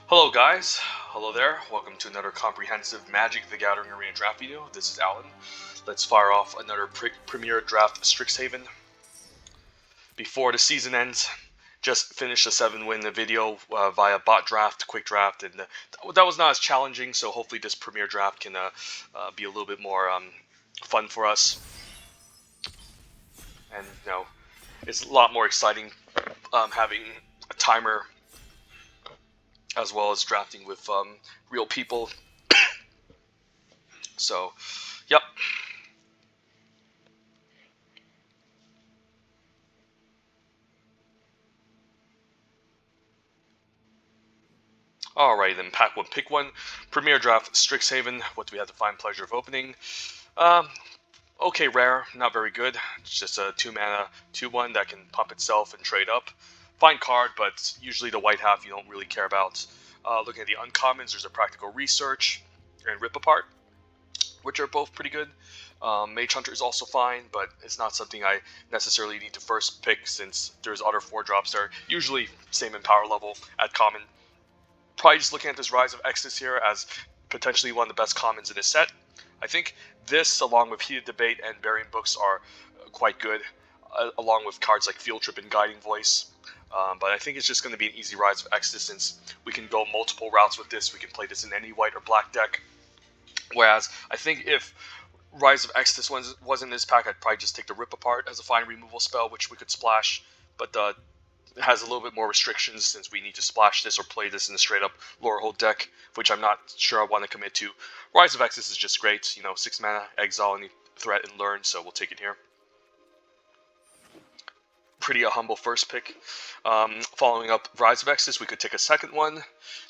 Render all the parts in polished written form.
Hello guys, hello there, welcome to another comprehensive Magic the Gathering Arena draft video. This is Alan. Let's fire off another Premier Draft Strixhaven. Before the season ends, just finished a 7-win video via bot draft, quick draft, and that was not as challenging, so hopefully this Premier Draft can be a little bit more fun for us. And it's a lot more exciting having a timer as well as drafting with real people. So, yep. Alright then, pack one, pick one. Premier Draft, Strixhaven. What do we have the fine pleasure of opening? Okay, rare, not very good. It's just a 2-mana 2/1 that can pump itself and trade up. Fine card, but usually the white half you don't really care about. Looking at the uncommons, there's a Practical Research and Rip Apart, which are both pretty good. Mage Hunter is also fine, but it's not something I necessarily need to first pick since there's other 4-drops that are usually same in power level at common. Probably just looking at this Rise of Exodus here as potentially one of the best commons in this set. I think this, along with Heated Debate and Burying Books, are quite good, along with cards like Field Trip and Guiding Voice. But I think it's just going to be an easy Rise of Exodus since we can go multiple routes with this. We can play this in any white or black deck. Whereas I think if Rise of Exodus was in this pack, I'd probably just take the Rip Apart as a fine removal spell, which we could splash. But it has a little bit more restrictions since we need to splash this or play this in a straight up Lore Hold deck, which I'm not sure I want to commit to. Rise of Exodus is just great, 6 mana, exile any threat and learn, so we'll take it here. Pretty a humble first pick. Following up Rise of Exodus, we could take a second one.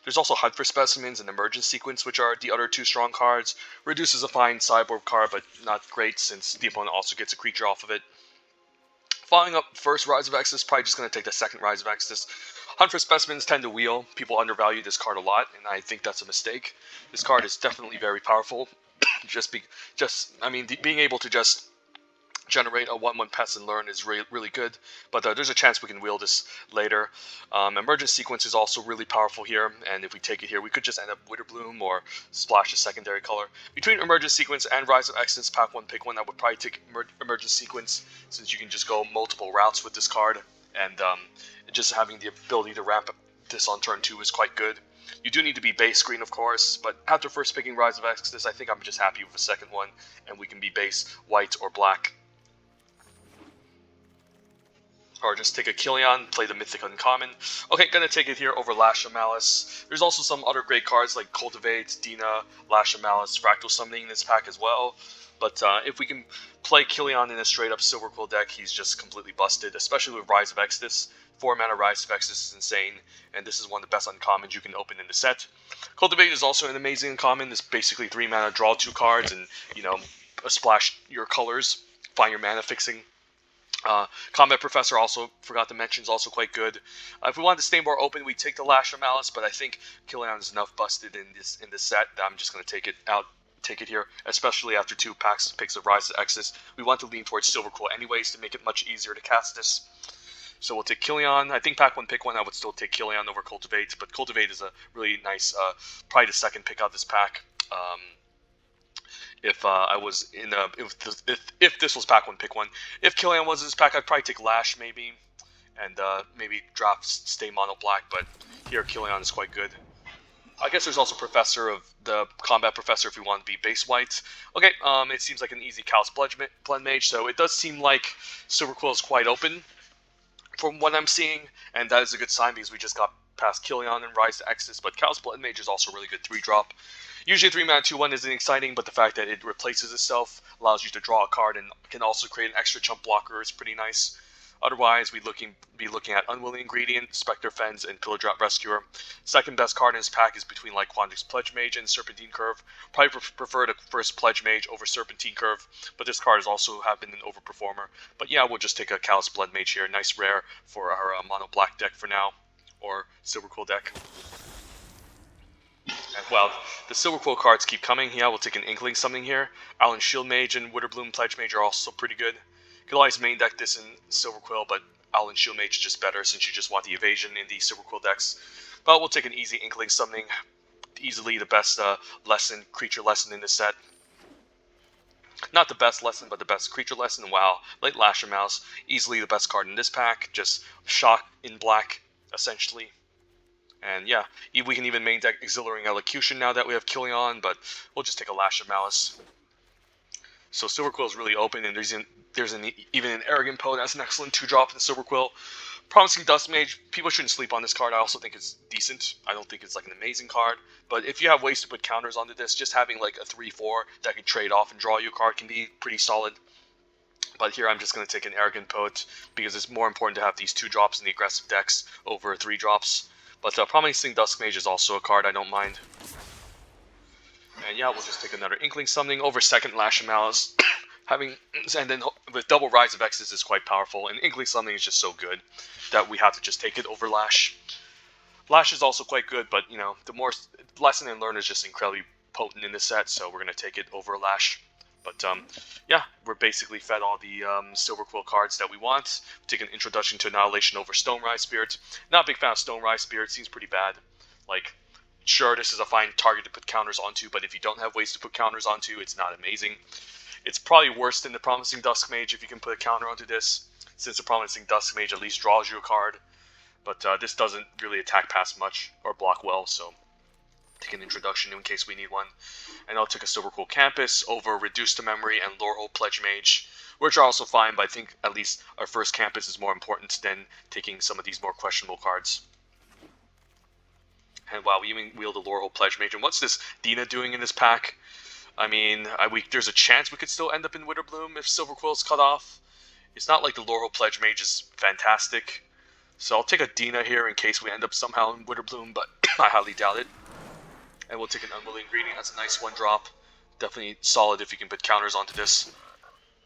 There's also Hunt for Specimens and Emergence Sequence, which are the other two strong cards. Reduces a fine sideboard card, but not great since the opponent also gets a creature off of it. Following up first Rise of Exodus, probably just going to take the second Rise of Exodus. Hunt for Specimens tend to wheel. People undervalue this card a lot, and I think that's a mistake. This card is definitely very powerful. Being able to just generate a 1/1 pest and learn is really good, but there's a chance we can wheel this later. Emergence Sequence is also really powerful here, and if we take it here, we could just end up Witterbloom or splash a secondary color. Between Emergence Sequence and Rise of Exodus, pack one, pick one, I would probably take Emergence Sequence, since you can just go multiple routes with this card, and just having the ability to ramp up this on turn 2 is quite good. You do need to be base green, of course, but after first picking Rise of Exodus, I think I'm just happy with a second one, and we can be base white or black. Or just take a Killian, play the Mythic Uncommon. Okay, gonna take it here over Lash of Malice. There's also some other great cards like Cultivate, Dina, Lash of Malice, Fractal Summoning in this pack as well. But if we can play Killian in a straight-up Silverquill deck, he's just completely busted, especially with Rise of Exodus. 4-mana Rise of Exodus is insane, and this is one of the best uncommons you can open in the set. Cultivate is also an amazing uncommon. It's basically 3-mana, draw 2 cards, and, splash your colors, find your mana fixing. Combat Professor, also forgot to mention, is also quite good. If we want to stay more open, we take the Lash of Malice, but I think Killian is enough busted in this set that I'm just going to take it here, especially after 2 picks of Rise of Exodus. We want to lean towards Silverquill anyways to make it much easier to cast this. So we'll take Killian. I think pack one, pick one, I would still take Killian over Cultivate, but Cultivate is a really nice, probably the second pick out of this pack. If I was in if this was pack one, pick one. If Killian was in this pack, I'd probably take Lash maybe, and maybe draft stay mono black. But here Killian is quite good. I guess there's also Professor of the Combat Professor if we want to be base white. Okay, it seems like an easy Callous Blend Mage, so it does seem like Silverquill is quite open from what I'm seeing, and that is a good sign because we just got past Killian and Rise to Exodus, but Callous Blend Mage is also a really good 3-drop. Usually 3-mana 2/1 isn't exciting, but the fact that it replaces itself, allows you to draw a card, and can also create an extra chump blocker is pretty nice. Otherwise, we'd be looking at Unwilling Ingredient, Spectre Fens, and Pillar Drop Rescuer. Second best card in this pack is between like Quandrix Pledge Mage and Serpentine Curve. Probably prefer the first Pledge Mage over Serpentine Curve, but this card has also been an overperformer. But yeah, we'll just take a Callous Blood Mage here. Nice rare for our mono black deck for now, or Silverquill deck. And well, the Silverquill cards keep coming. Yeah, we'll take an Inkling Summoning here. Allen Shield Mage and Witterbloom Pledge Mage are also pretty good. You could always main deck this in Silverquill, but Allen Shield Mage is just better since you just want the evasion in the Silverquill decks. But we'll take an easy Inkling Summoning. Easily the best creature lesson in this set. Not the best lesson, but the best creature lesson. Wow, late Lasher Mouse, easily the best card in this pack. Just shock in black, essentially. And yeah, we can even main deck Exhilarating Elocution now that we have Killian, but we'll just take a Lasher Mouse. So Silverquill is really open, and there's even an Arrogant Poet that's an excellent 2-drop in Silverquill. Promising Dust Mage, people shouldn't sleep on this card. I also think it's decent. I don't think it's like an amazing card, but if you have ways to put counters onto this, just having like a 3/4 that can trade off and draw you a card can be pretty solid. But here I'm just going to take an Arrogant Poet because it's more important to have these 2-drops in the aggressive decks over 3-drops. But Promising Dust Mage is also a card I don't mind. And yeah, we'll just take another Inkling Summoning over second Lash of Malice. And then with double Rise of X, this is quite powerful, and Inkling Summoning is just so good that we have to just take it over Lash. Lash is also quite good, but you know, the more Lesson and Learn is just incredibly potent in this set, so we're gonna take it over Lash. But yeah, we're basically fed all the Silverquill cards that we want. Take an Introduction to Annihilation over Stonerise Spirit. Not a big fan of Stonerise Spirit, seems pretty bad. Like, sure, this is a fine target to put counters onto, but if you don't have ways to put counters onto, it's not amazing. It's probably worse than the Promising Dusk Mage if you can put a counter onto this, since the Promising Dusk Mage at least draws you a card. But this doesn't really attack past much, or block well, so take an Introduction in case we need one. And I'll take a Silverquill Campus over Reduce to Memory and Lorehold Pledge Mage, which are also fine, but I think at least our first Campus is more important than taking some of these more questionable cards. And wow, we even wield a Lorehold Pledge Mage. And what's this Dina doing in this pack? I mean, there's a chance we could still end up in Witterbloom if Silverquill's cut off. It's not like the Lorehold Pledge Mage is fantastic. So I'll take a Dina here in case we end up somehow in Witterbloom, but I highly doubt it. And we'll take an Unwilling Ingredient. That's a nice 1-drop. Definitely solid if you can put counters onto this.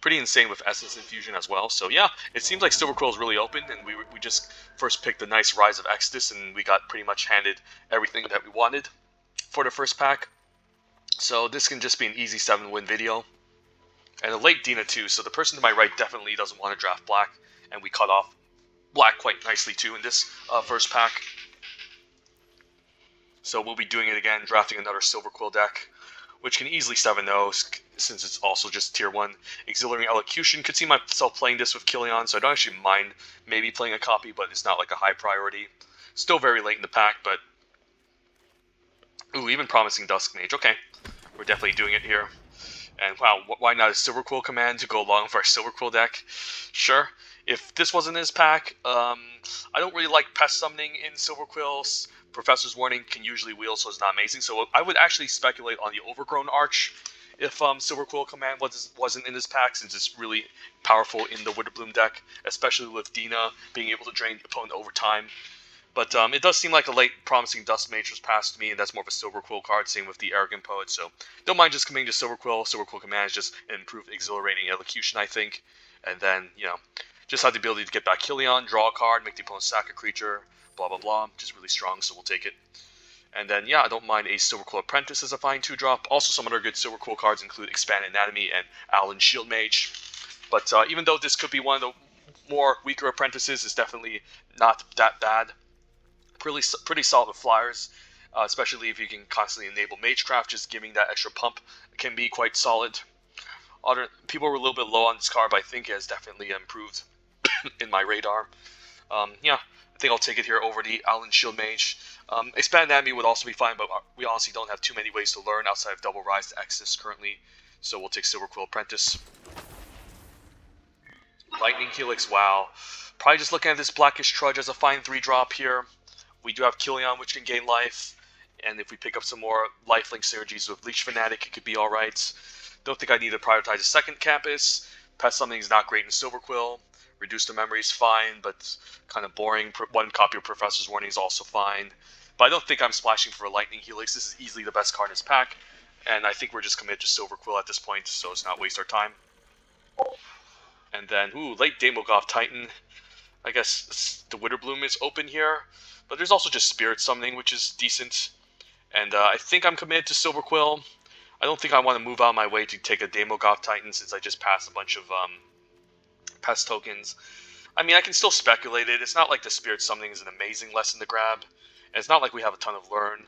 Pretty insane with Essence Infusion as well. So yeah, it seems like Silverquill is really open, and we just first picked the nice Rise of Exodus, and we got pretty much handed everything that we wanted for the first pack. So this can just be an easy 7-win video. And a late Dina too, so the person to my right definitely doesn't want to draft black, and we cut off black quite nicely too in this first pack. So we'll be doing it again, drafting another Silverquill deck, which can easily 7-0 since it's also just tier 1. Exhilarating Elocution, could see myself playing this with Killian, so I don't actually mind maybe playing a copy, but it's not like a high priority. Still very late in the pack, but ooh, even Promising Dusk Mage. Okay, we're definitely doing it here. And wow, why not a Silverquill command to go along with our Silverquill deck? Sure. If this wasn't his pack, I don't really like Pest Summoning in Silverquills. Professor's Warning can usually wheel, so it's not amazing. So I would actually speculate on the Overgrown Arch if Silverquill command wasn't in this pack, since it's really powerful in the Witterbloom deck, especially with Dina being able to drain the opponent over time. But it does seem like a late Promising Dust Mage was passed to me, and that's more of a Silverquill card, same with the Arrogant Poet, so don't mind just committing to Silverquill. Silverquill command is just an improved Exhilarating Elocution, I think. And then, you know, just have the ability to get back Killian, draw a card, make the opponent sack a creature, blah blah blah, just really strong, so we'll take it. And then, yeah, I don't mind a Silverquill Apprentice as a fine 2-drop. Also, some other good Silverquill cards include Expand Anatomy and Alan Shield Mage. But even though this could be one of the more weaker apprentices, it's definitely not that bad. Pretty solid with flyers, especially if you can constantly enable Magecraft. Just giving that extra pump can be quite solid. Other people were a little bit low on this card, but I think it has definitely improved in my radar. Yeah, I think I'll take it here over the Alan Shield Mage. Expand Anatomy would also be fine, but we honestly don't have too many ways to learn outside of Double Rise to Exodus currently, so we'll take Silverquill Apprentice. Lightning Helix, wow. Probably just looking at this Blackish Trudge as a fine 3-drop here. We do have Killian, which can gain life, and if we pick up some more lifelink synergies with Leech Fanatic, it could be alright. Don't think I need to prioritize a second Campus. Pest Summoning is not great in Silverquill. Reduce to Memory is fine, but kind of boring. One copy of Professor's Warning is also fine. But I don't think I'm splashing for a Lightning Helix. This is easily the best card in this pack, and I think we're just committed to Silverquill at this point, so let's not waste our time. And then, ooh, late Daemogoth Titan. I guess the Witterbloom is open here. But there's also just Spirit Summoning, which is decent. And I think I'm committed to Silverquill. I don't think I want to move out of my way to take a Daemogoth Titan since I just passed a bunch of Pest tokens. I mean, I can still speculate it. It's not like the Spirit Summoning is an amazing lesson to grab. And it's not like we have a ton of learn.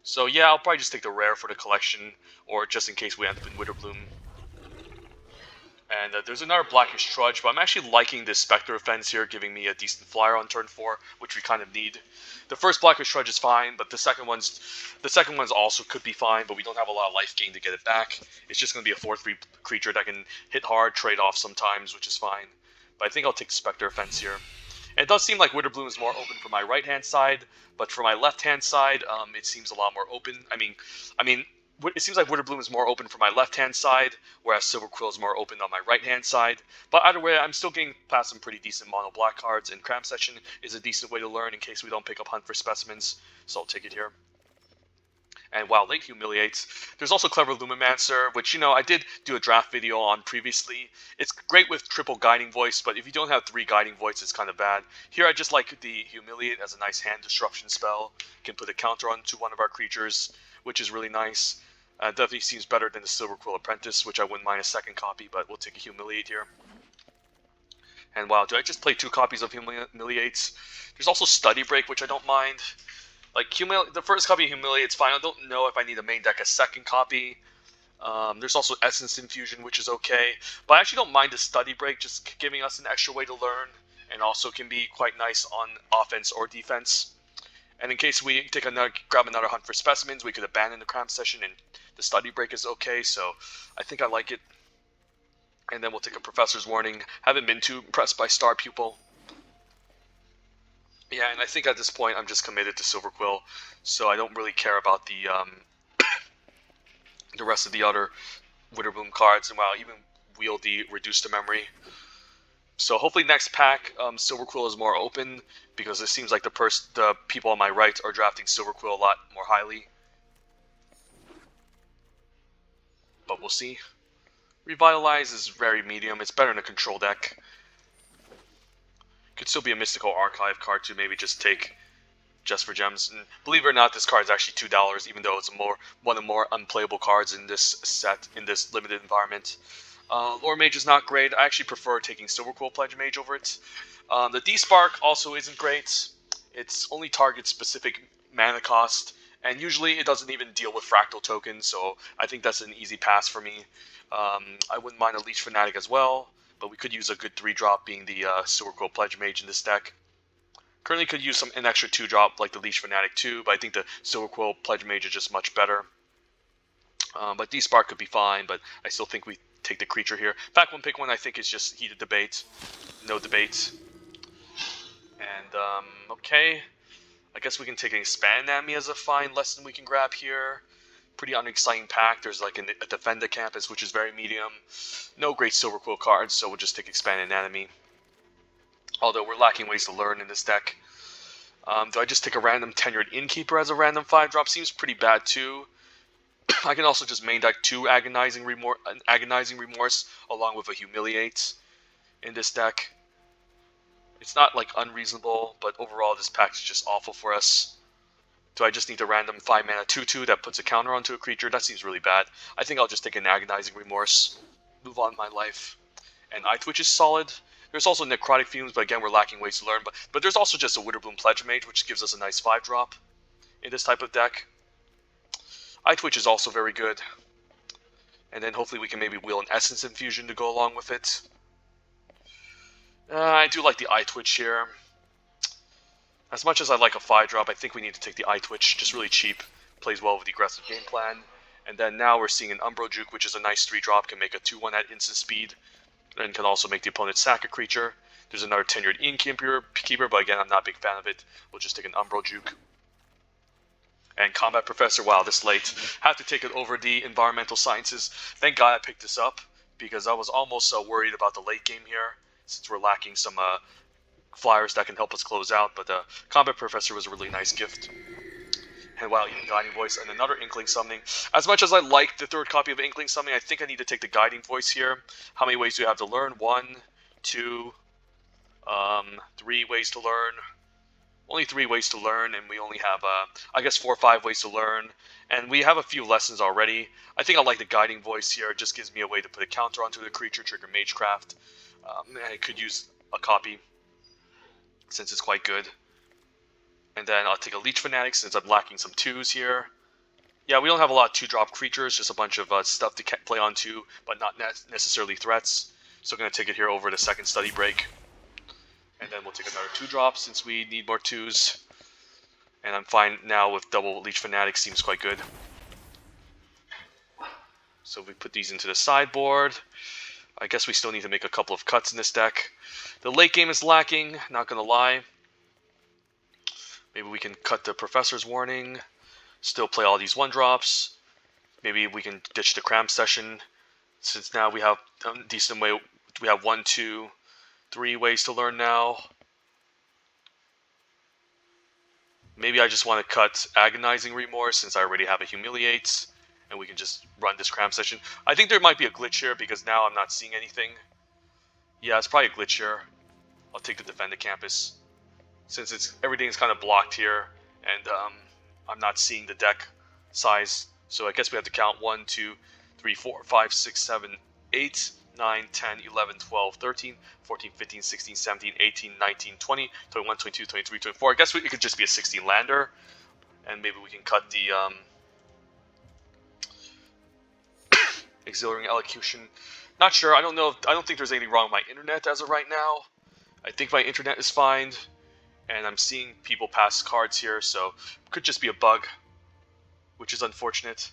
So yeah, I'll probably just take the rare for the collection, or just in case we end up in Witherbloom. And there's another Blackish Trudge, but I'm actually liking this Spectre Offense here, giving me a decent flyer on turn 4, which we kind of need. The first Blackish Trudge is fine, but the second one's also could be fine, but we don't have a lot of life gain to get it back. It's just going to be a 4/3 creature that can hit hard, trade off sometimes, which is fine. But I think I'll take the Spectre Offense here. And it does seem like Witherbloom is more open for my right-hand side, but for my left-hand side, it seems a lot more open. I mean, it seems like Witherbloom is more open for my left-hand side, whereas Silverquill is more open on my right-hand side. But either way, I'm still getting past some pretty decent mono-black cards, and Cram Session is a decent way to learn in case we don't pick up Hunt for Specimens, so I'll take it here. And wow, Late Humiliates. There's also Clever Lumimancer, which, I did do a draft video on previously. It's great with triple Guiding Voice, but if you don't have 3 Guiding Voice, it's kind of bad. Here, I just like the Humiliate as a nice hand disruption spell. Can put a counter onto one of our creatures, which is really nice. Definitely seems better than the Silverquill Apprentice, which I wouldn't mind a second copy, but we'll take a Humiliate here. And wow, do I just play 2 copies of Humiliates? There's also Study Break, which I don't mind. Like, the first copy of Humiliate's fine. I don't know if I need to main deck a second copy. There's also Essence Infusion, which is okay. But I actually don't mind the Study Break, just giving us an extra way to learn. And also can be quite nice on offense or defense. And in case we grab another Hunt for Specimens, we could abandon the Cram Session, and the Study Break is okay. So I think I like it. And then we'll take a Professor's Warning. Haven't been too impressed by Star Pupil. Yeah, and I think at this point I'm just committed to Silverquill, so I don't really care about the the rest of the other Witherbloom cards, and wow, even wield the Reduce to Memory. So hopefully next pack, Silverquill is more open, because it seems like the people on my right are drafting Silverquill a lot more highly. But we'll see. Revitalize is very medium. It's better in a control deck. Could still be a Mystical Archive card to maybe just take just for gems. And believe it or not, this card is actually $2, even though it's one of the more unplayable cards in this set, in this limited environment. Lore Mage is not great. I actually prefer taking Silverquill Pledge Mage over it. The D-Spark also isn't great. It's only targets specific mana cost, and usually it doesn't even deal with Fractal tokens, so I think that's an easy pass for me. I wouldn't mind a Leech Fanatic as well, but we could use a good 3-drop being the Silverquill Pledge Mage in this deck. Currently could use an extra 2-drop like the Leech Fanatic too, but I think the Silverquill Pledge Mage is just much better. But D-Spark could be fine, but I still think we take the creature here. Pack 1, pick 1, I think is just heated debate. No debate. And, okay. I guess we can take an Expand Anatomy as a fine lesson we can grab here. Pretty unexciting pack. There's like a Defender Campus, which is very medium. No great Silverquill cards, so we'll just take Expand Anatomy. Although we're lacking ways to learn in this deck. Do I just take a random Tenured Innkeeper as a random 5-drop? Seems pretty bad too. I can also just main deck 2 Agonizing Remorse along with a Humiliate in this deck. It's not like unreasonable, but overall this pack is just awful for us. Do I just need a random 5-mana 2/2 that puts a counter onto a creature? That seems really bad. I think I'll just take an Agonizing Remorse. Move on in my life. And Eye Twitch is solid. There's also Necrotic Fumes, but again, we're lacking ways to learn. But there's also just a Witherbloom Pledge Mage, which gives us a nice 5-drop in this type of deck. Eye Twitch is also very good. And then hopefully we can maybe wheel an Essence Infusion to go along with it. I do like the Eye Twitch here. As much as I like a 5-drop, I think we need to take the Eye Twitch. Just really cheap. Plays well with the aggressive game plan. And then now we're seeing an Umbro Juke, which is a nice 3-drop. Can make a 2/1 at instant speed. And can also make the opponent sack a creature. There's another Tenured Innkeeper, but again, I'm not a big fan of it. We'll just take an Umbro Juke. And Combat Professor, wow, this late. Have to take it over the Environmental Sciences. Thank God I picked this up, because I was almost worried about the late game here, since we're lacking some flyers that can help us close out, but Combat Professor was a really nice gift. And wow, even Guiding Voice and another Inkling Summoning. As much as I like the 3rd copy of Inkling Summoning, I think I need to take the Guiding Voice here. How many ways do you have to learn? 1, 2, 3 ways to learn. Only 3 ways to learn, and we only have, I guess, 4 or 5 ways to learn. And we have a few lessons already. I think I like the Guiding Voice here. It just gives me a way to put a counter onto the creature, trigger Magecraft. And I could use a copy, since it's quite good. And then I'll take a Leech Fanatic since I'm lacking some 2s here. Yeah, we don't have a lot of 2-drop creatures, just a bunch of stuff to play on 2, but not necessarily threats. So I'm going to take it here over the second study break. And then we'll take another 2-drop since we need more 2s. And I'm fine now with double Leech Fanatic, seems quite good. So we put these into the sideboard. I guess we still need to make a couple of cuts in this deck. The late game is lacking, not going to lie. Maybe we can cut the Professor's Warning. Still play all these 1-drops. Maybe we can ditch the Cram Session. Since now we have a decent way. We have 1, 2, 3 ways to learn now. Maybe I just want to cut Agonizing Remorse since I already have a Humiliate. And we can just run this Cram Session. I think there might be a glitch here because now I'm not seeing anything. Yeah, it's probably a glitch here. I'll take the Defend the Campus. Since everything is kind of blocked here. And I'm not seeing the deck size. So I guess we have to count 1, 2, 3, 4, 5, 6, 7, 8, 9, 10, 11, 12, 13, 14, 15, 16, 17, 18, 19, 20, 21, 22, 23, 24. I guess it could just be a 16 lander. And maybe we can cut the Exhilarating Elocution. Not sure. I don't think there's anything wrong with my internet as of right now. I think my internet is fine. And I'm seeing people pass cards here, so it could just be a bug, which is unfortunate.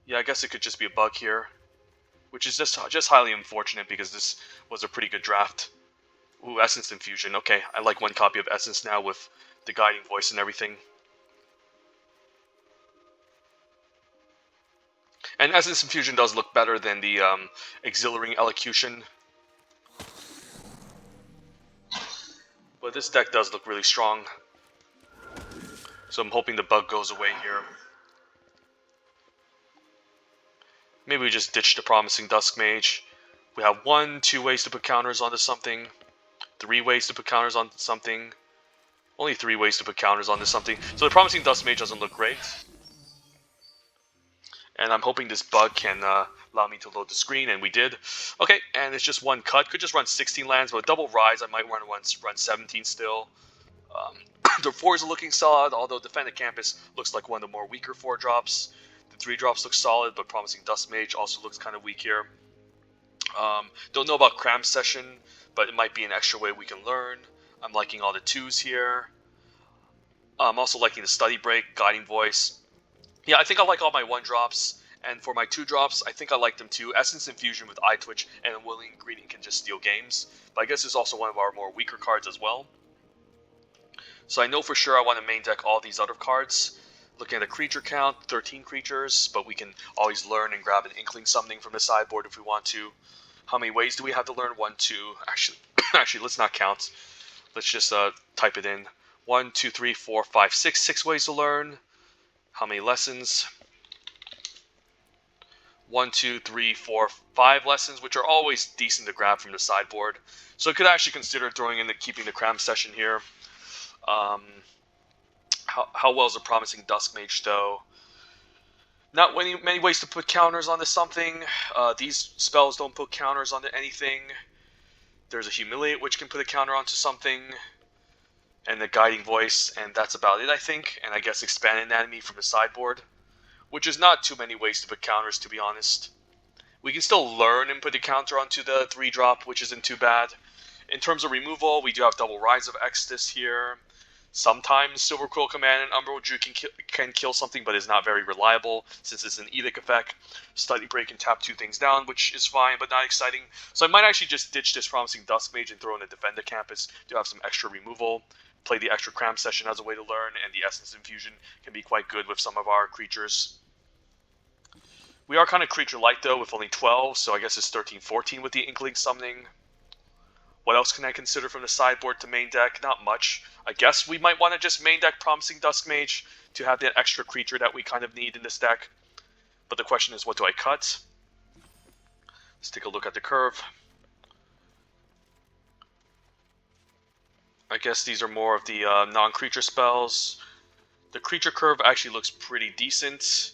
Yeah, I guess it could just be a bug here, which is just highly unfortunate because this was a pretty good draft. Ooh, Essence Infusion. Okay, I like 1 copy of Essence now with the Guiding Voice and everything. And Essence Infusion does look better than the Exhilarating Elocution. But this deck does look really strong. So I'm hoping the bug goes away here. Maybe we just ditch the Promising Dusk Mage. We have 1, 2 ways to put counters onto something. 3 ways to put counters onto something. Only 3 ways to put counters onto something. So the Promising Dusk Mage doesn't look great. And I'm hoping this bug can allow me to load the screen, and we did. Okay, and it's just 1 cut. Could just run 16 lands, but with double Rise, I might want to run 17 still. The 4s are looking solid, although Defend the Campus looks like one of the more weaker 4-drops. The 3-drops look solid, but Promising Dust Mage also looks kind of weak here. Don't know about Cram Session, but it might be an extra way we can learn. I'm liking all the 2s here. I'm also liking the Study Break, Guiding Voice. Yeah, I think I like all my 1-drops, and for my 2-drops, I think I like them too. Essence Infusion with Eye Twitch and Unwilling Ingredient can just steal games, but I guess it's also one of our more weaker cards as well. So I know for sure I want to main deck all these other cards. Looking at the creature count, 13 creatures, but we can always learn and grab an Inkling Summoning from the sideboard if we want to. How many ways do we have to learn? 1, 2, actually let's not count. Let's just type it in. 1, 2, 3, 4, 5, 6. 6 ways to learn. How many lessons? 1, 2, 3, 4, 5 lessons, which are always decent to grab from the sideboard. So I could actually consider throwing in keeping the Cram Session here. How well is a Promising Dusk Mage though? Not many ways to put counters onto something. These spells don't put counters onto anything. There's a Humiliate which can put a counter onto something. And the Guiding Voice, and that's about it, I think. And I guess Expand Anatomy from the sideboard, which is not too many ways to put counters, to be honest. We can still learn and put a counter onto the 3-drop, which isn't too bad. In terms of removal, we do have double Rise of Exodus here. Sometimes Silverquill Command and Umbral Druid can kill something, but is not very reliable, since it's an Edict effect. Study Break can tap 2 things down, which is fine, but not exciting. So I might actually just ditch this Promising Dusk Mage and throw in a Defend the Campus to have some extra removal. Play the extra Cram Session as a way to learn, and the Essence Infusion can be quite good with some of our creatures. We are kind of creature light though, with only 12, so I guess it's 13-14 with the Inkling Summoning. What else can I consider from the sideboard to main deck? Not much. I guess we might want to just main deck Promising Dusk Mage to have that extra creature that we kind of need in this deck. But the question is, what do I cut? Let's take a look at the curve. I guess these are more of the non-creature spells. The creature curve actually looks pretty decent.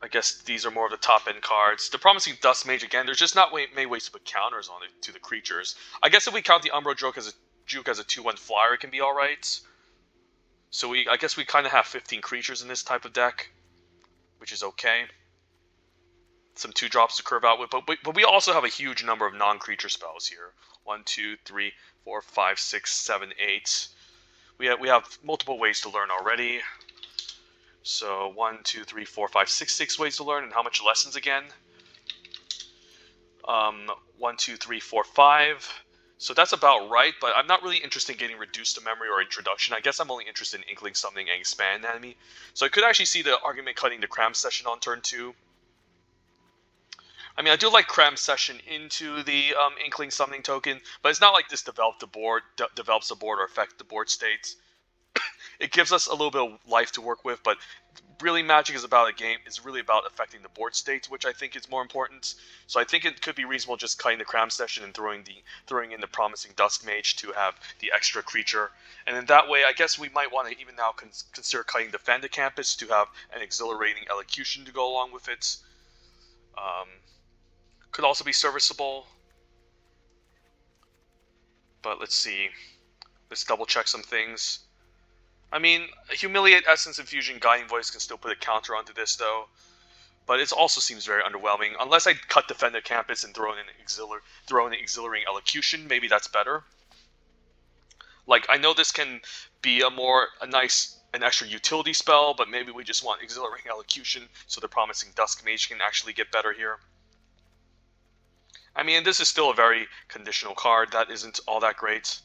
I guess these are more of the top end cards. The Promising Dust Mage, again, there's just not many ways to put counters on it to the creatures. I guess if we count the Umbro Juke as a 2/1 flyer, it can be alright. So I guess we kind of have 15 creatures in this type of deck, which is okay. Some 2-drops to curve out with, but we also have a huge number of non-creature spells here. 1, 2, 3, 4, 5, 6, 7, 8. We have multiple ways to learn already. So 1, 2, 3, 4, 5, 6, 6 ways to learn, and how much lessons again? 1, 2, 3, 4, 5. So that's about right, but I'm not really interested in getting reduced to memory or introduction. I guess I'm only interested in Inkling Summoning and Expand Enemy. So I could actually see the argument cutting the Cram Session on turn 2. I mean, I do like Cram Session into the Inkling Summoning token, but it's not like this develops the board or affect the board states. It gives us a little bit of life to work with, but really Magic is about a game. It's really about affecting the board states, which I think is more important. So I think it could be reasonable just cutting the Cram Session and throwing in the Promising Dusk Mage to have the extra creature. And in that way, I guess we might want to even now consider cutting the Fanda Campus to have an exhilarating elocution to go along with it. Could also be serviceable. But let's see. Let's double check some things. I mean, Humiliate, Essence Infusion, Guiding Voice can still put a counter onto this, though. But it also seems very underwhelming. Unless I cut Defender Campus and throw in an Exhilarating Elocution, maybe that's better. Like, I know this can be an extra utility spell, but maybe we just want Exhilarating Elocution so the Promising Dusk Mage can actually get better here. I mean, this is still a very conditional card. That isn't all that great.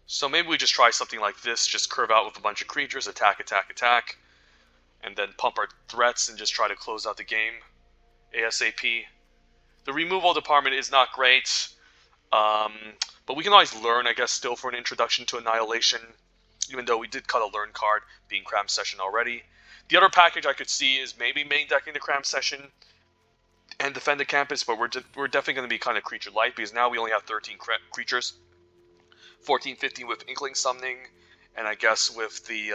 So maybe we just try something like this, just curve out with a bunch of creatures, attack, attack, attack, and then pump our threats and just try to close out the game ASAP. The removal department is not great, but we can always learn, I guess, still for an introduction to Annihilation, even though we did cut a learn card, being Cram Session already. The other package I could see is maybe main decking the Cram Session and Defend the Campus, but we're definitely going to be kind of creature light, because now we only have 13 creatures. 14, 15 with Inkling Summoning, and I guess with the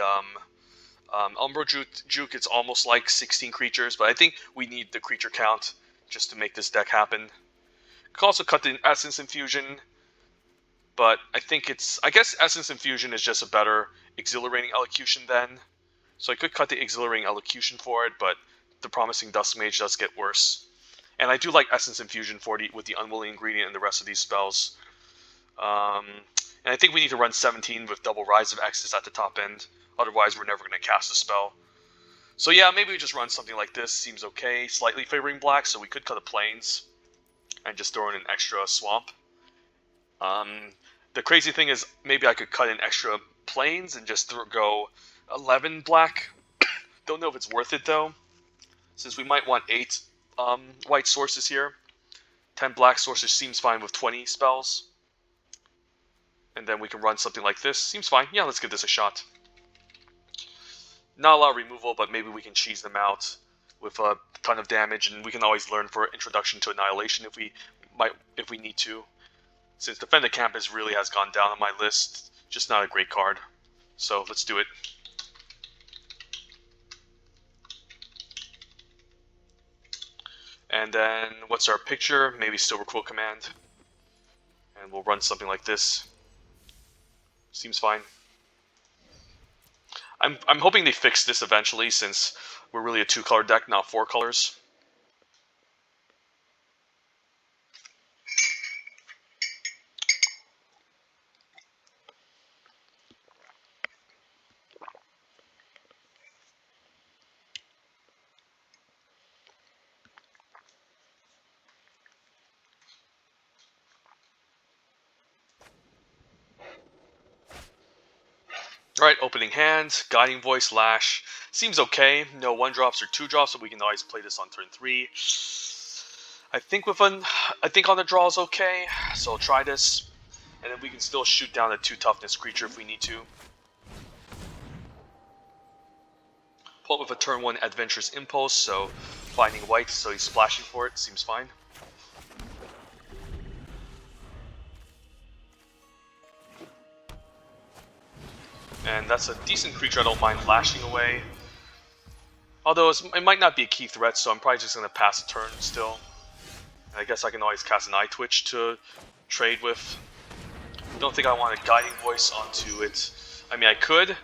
Umbro Juke, it's almost like 16 creatures, but I think we need the creature count just to make this deck happen. Could also cut the Essence Infusion, but I guess Essence Infusion is just a better Exhilarating Elocution then, so I could cut the Exhilarating Elocution for it, but the Promising Dusk Mage does get worse. And I do like Essence Infusion with the Unwilling Ingredient and the rest of these spells. And I think we need to run 17 with double Rise of X's at the top end. Otherwise, we're never going to cast a spell. So yeah, maybe we just run something like this. Seems okay. Slightly favoring black, so we could cut a Plains and just throw in an extra Swamp. The crazy thing is, maybe I could cut an extra Plains and just go 11 black. Don't know if it's worth it, though, since we might want 8 white sources here. 10 black sources seems fine with 20 spells. And then we can run something like this. Seems fine. Yeah, let's give this a shot. Not a lot of removal, but maybe we can cheese them out with a ton of damage, and we can always learn for Introduction to Annihilation if we need to. Since Defend the Campus really has gone down on my list, just not a great card. So let's do it. And then what's our picture? Maybe Silverquill Command. And we'll run something like this. Seems fine. I'm hoping they fix this eventually, since we're really a 2-color deck, not 4 colors. Alright, opening hand, Guiding Voice, Lash. Seems okay. No 1-drops or 2-drops, so we can always play this on turn 3. I think on the draw is okay, so I'll try this. And then we can still shoot down a 2-toughness creature if we need to. Pull up with a turn 1 Adventurous Impulse, so finding white, so he's splashing for it, seems fine. And that's a decent creature I don't mind lashing away. Although it might not be a key threat, so I'm probably just going to pass a turn still. And I guess I can always cast an Eye Twitch to trade with. Don't think I want a Guiding Voice onto it. I mean, I could,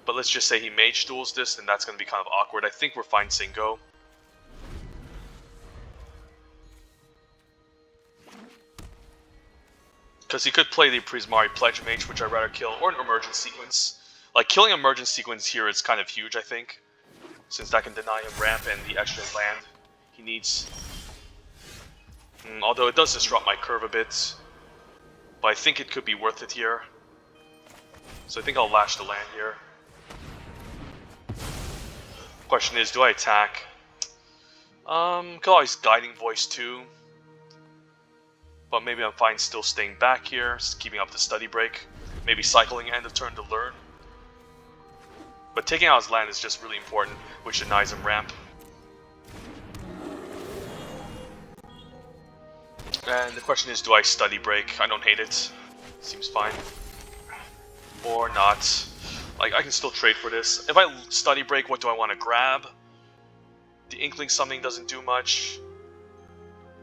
but let's just say he Mage Duels this, and that's going to be kind of awkward. I think we're fine saying go. Because he could play the Prismari Pledge Mage, which I'd rather kill, or an Emergence Sequence. Like, killing Emergence Sequence here is kind of huge, I think. Since that can deny him ramp and the extra land he needs. Although it does disrupt my curve a bit. But I think it could be worth it here. So I think I'll lash the land here. Question is, do I attack? Could always Guiding Voice too. But maybe I'm fine still staying back here, just keeping up the Study Break. Maybe cycling end of turn to learn. But taking out his land is just really important, which denies him ramp. And the question is, do I Study Break? I don't hate it. Seems fine. Or not. Like, I can still trade for this. If I Study Break, what do I want to grab? The Inkling Summoning doesn't do much.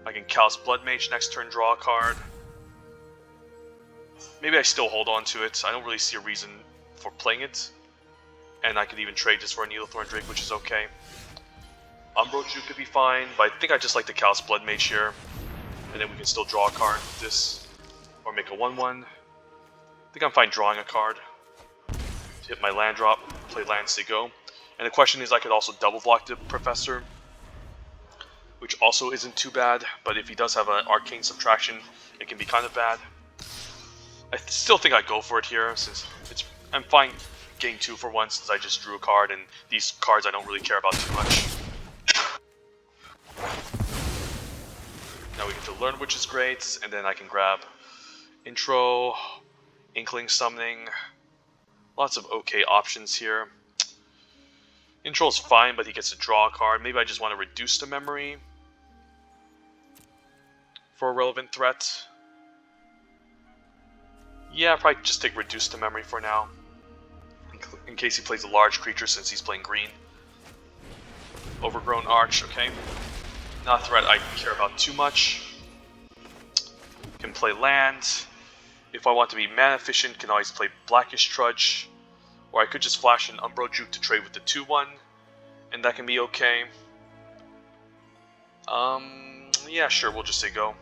I can Callous Blood Mage next turn, draw a card. Maybe I still hold on to it. I don't really see a reason for playing it. And I could even trade this for a Needlethorn Drake, which is okay. Umbroju could be fine, but I think I just like the Callous Blood Mage here. And then we can still draw a card with this. Or make a 1-1. I think I'm fine drawing a card. Hit my land drop, play lands to go. And the question is, I could also double block the Professor, which also isn't too bad, but if he does have an Arcane Subtraction, it can be kind of bad. I still think I'd go for it here, since I'm fine getting 2 for 1 since I just drew a card, and these cards I don't really care about too much. Now we get to learn, which is great, and then I can grab Intro, Inkling Summoning, lots of okay options here. Intro is fine, but he gets to draw a card. Maybe I just want to reduce the memory for a relevant threat. Yeah, I'll probably just take reduce the memory for now, in case he plays a large creature since he's playing green. Overgrown Arch, okay. Not a threat I care about too much. Can play land. If I want to be mana efficient, can always play Blackish Trudge. Or I could just flash an Umbroju to trade with the 2-1, and that can be okay. Yeah, sure, we'll just say go.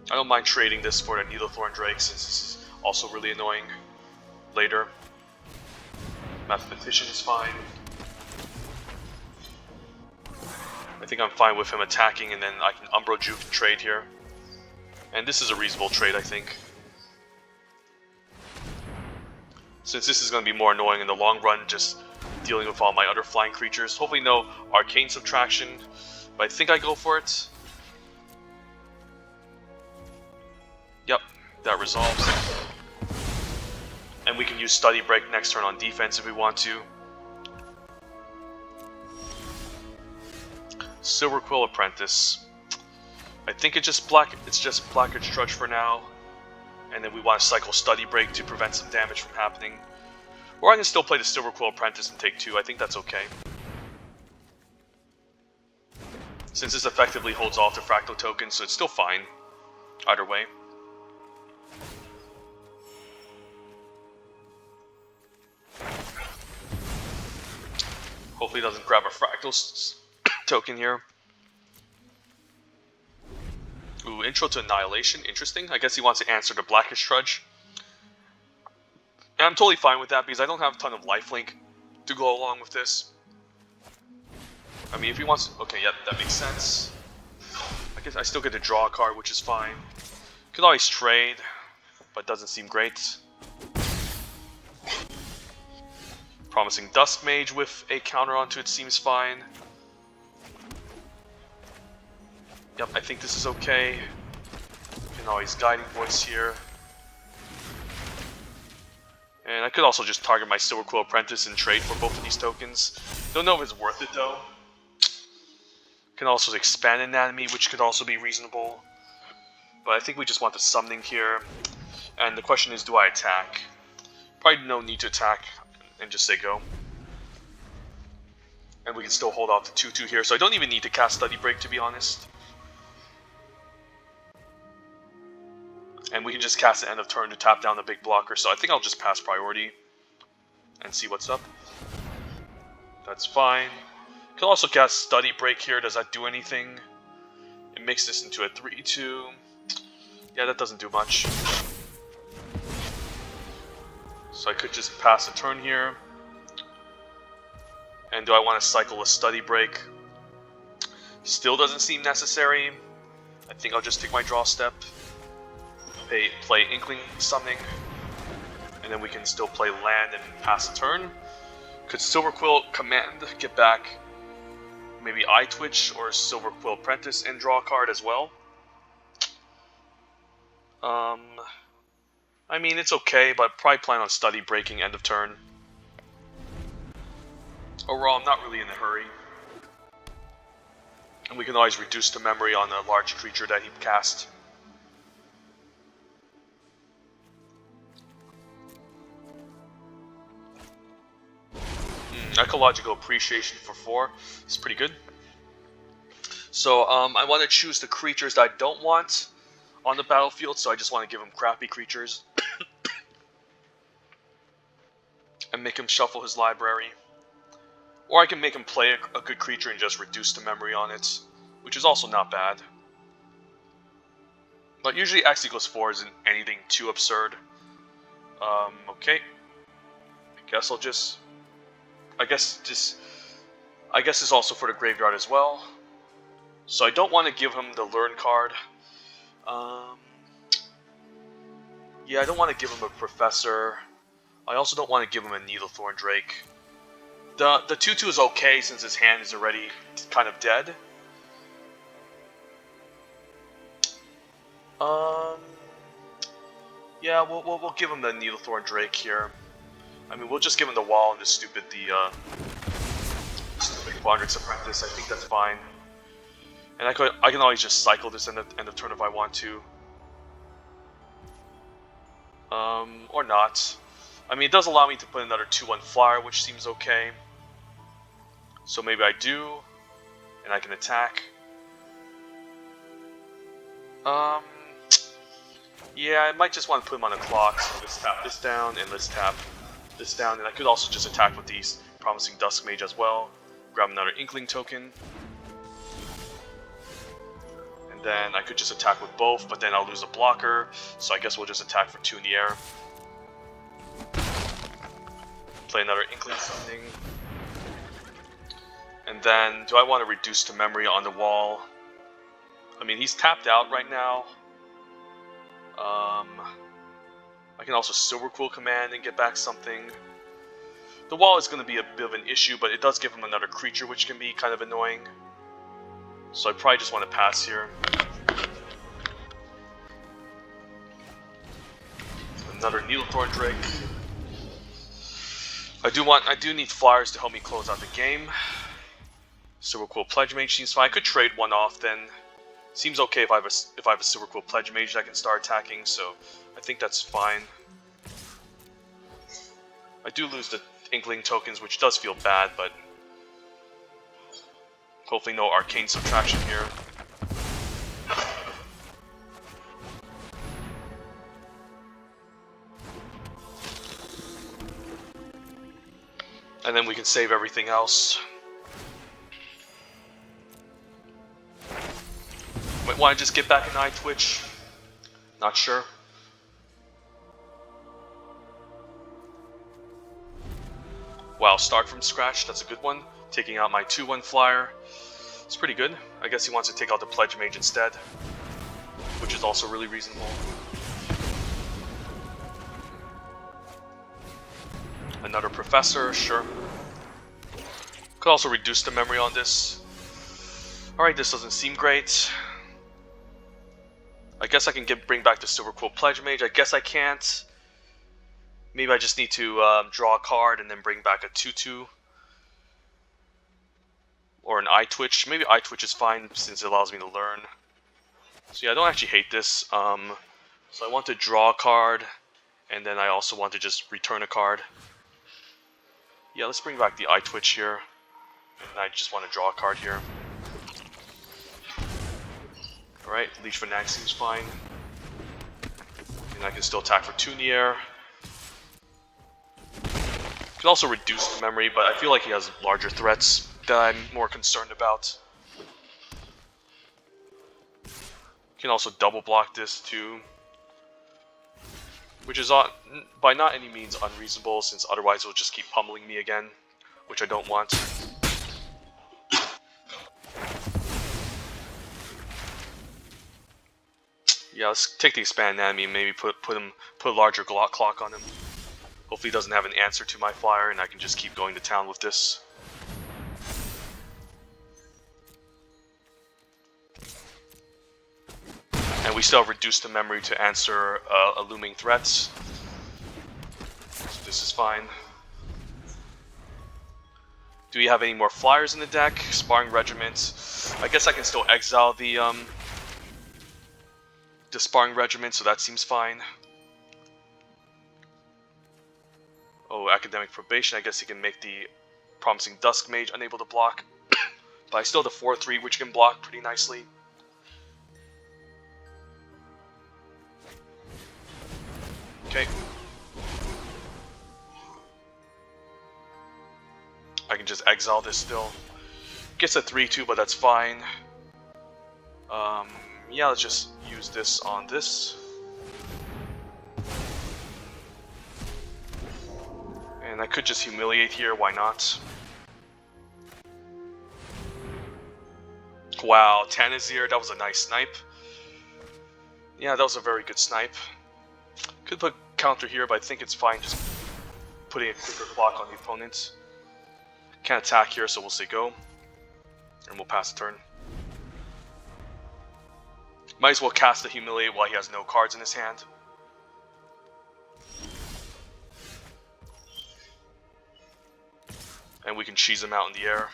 I don't mind trading this for the Needlethorn Drake, since this is also really annoying later. Mathematician is fine. I think I'm fine with him attacking, and then I can Umbroju to trade here. And this is a reasonable trade, I think. Since this is going to be more annoying in the long run, just dealing with all my other flying creatures. Hopefully no Arcane Subtraction, but I think I go for it. Yep, that resolves. And we can use Study Break next turn on defense if we want to. Silverquill Apprentice. I think it's just Blackish Trudge for now. And then we want to cycle Study Break to prevent some damage from happening. Or I can still play the Silverquill Apprentice and take 2. I think that's okay. Since this effectively holds off the Fractal token, so it's still fine. Either way. Hopefully it doesn't grab a Fractal token here. Ooh, Intro to Annihilation, interesting. I guess he wants to answer the Blackish Trudge. And I'm totally fine with that because I don't have a ton of lifelink to go along with this. I mean, if he wants to, okay, yeah, that makes sense. I guess I still get to draw a card, which is fine. Could always trade, but doesn't seem great. Promising Dusk Mage with a counter onto it seems fine. Yep, I think this is okay. Can always Guiding Voice here. And I could also just target my Silverquill Apprentice and trade for both of these tokens. Don't know if it's worth it though. Can also expand Anatomy, which could also be reasonable. But I think we just want the summoning here. And the question is, do I attack? Probably no need to attack and just say go. And we can still hold off the 2/2 here, so I don't even need to cast Study Break, to be honest. And we can just cast the end of turn to tap down the big blocker, so I think I'll just pass priority and see what's up. That's fine. Can also cast Study Break here. Does that do anything? It makes this into a 3/2. Yeah, that doesn't do much. So I could just pass a turn here. And do I want to cycle a Study Break? Still doesn't seem necessary. I think I'll just take my draw step. Play Inkling Summoning. And then we can still play land and pass a turn. Could Silverquill Command get back maybe Eye Twitch or Silverquill Apprentice and draw a card as well? I mean, it's okay, but probably plan on Study Breaking end of turn. Overall, I'm not really in a hurry. And we can always reduce the memory on a large creature that he cast. Ecological Appreciation for 4 is pretty good. So I want to choose the creatures that I don't want on the battlefield, so I just want to give him crappy creatures. And make him shuffle his library. Or I can make him play a good creature and just reduce the memory on it, which is also not bad. But usually X equals 4 isn't anything too absurd. Okay. I guess it's also for the graveyard as well. So I don't want to give him the Learn card. Yeah, I don't want to give him a Professor. I also don't want to give him a Needlethorn Drake. The 2/2 is okay since his hand is already kind of dead. Yeah, we'll give him the Needlethorn Drake here. I mean, we'll just give him the wall and the stupid Quandrix Apprentice. I think that's fine. And I can always just cycle this end of turn if I want to. Or not. I mean, it does allow me to put another 2/1 flyer, which seems okay. So maybe I do, and I can attack. Yeah, I might just want to put him on the clock. So let's tap this down, and let's tap this down. And I could also just attack with these Promising Dusk Mage as well. Grab another Inkling token. And then I could just attack with both, but then I'll lose a blocker. So I guess we'll just attack for 2 in the air. Play another Inkling Summoning. And then, do I want to reduce the memory on the wall? I mean, he's tapped out right now. I can also Silverquill Command and get back something. The wall is going to be a bit of an issue, but it does give him another creature, which can be kind of annoying. So I probably just want to pass here. Another Needlethorn Drake. I do need flyers to help me close out the game. Silverquill Pledge Mage seems fine. I could trade one off then. Seems okay if I have a Silverquill Pledge Mage that can start attacking, so I think that's fine. I do lose the Inkling tokens, which does feel bad, but hopefully no Arcane Subtraction here. And then we can save everything else. Might want to just get back an Eye Twitch. Not sure. Wow, start from scratch, that's a good one. Taking out my 2/1 flyer. It's pretty good. I guess he wants to take out the Pledge Mage instead, which is also really reasonable. Another Professor, sure. Could also reduce the memory on this. Alright, this doesn't seem great. I guess I can bring back the Silverquill Pledge Mage. I guess I can't. Maybe I just need to draw a card and then bring back a 2/2. Or an Eye Twitch. Maybe Eye Twitch is fine since it allows me to learn. So yeah, I don't actually hate this. So I want to draw a card, and then I also want to just return a card. Yeah, let's bring back the eye twitch here. And I just want to draw a card here. Alright, Leech Fanatic seems fine. And I can still attack for 2 in the air. Can also reduce the memory, but I feel like he has larger threats that I'm more concerned about. Can also double block this too, which is by not any means unreasonable, since otherwise it'll just keep pummeling me again, which I don't want. Yeah, let's take the expand enemy and maybe put a larger Glock clock on him. Hopefully he doesn't have an answer to my flyer, and I can just keep going to town with this. And we still have reduced the memory to answer looming threats. So this is fine. Do we have any more flyers in the deck? Sparring Regiment. I guess I can still exile the Sparring Regiment, so that seems fine. Oh, Academic Probation. I guess he can make the Promising Dusk Mage unable to block. But I still have the 4-3, which can block pretty nicely. Okay. I can just exile this still. Gets a 3-2, but that's fine. Yeah, let's just use this on this. And I could just humiliate here, why not? Wow, Tanazir, that was a nice snipe. Yeah, that was a very good snipe. Could put counter here, but I think it's fine just putting a quicker clock on the opponent. Can't attack here, so we'll say go. And we'll pass the turn. Might as well cast the Humiliate while he has no cards in his hand. And we can cheese him out in the air.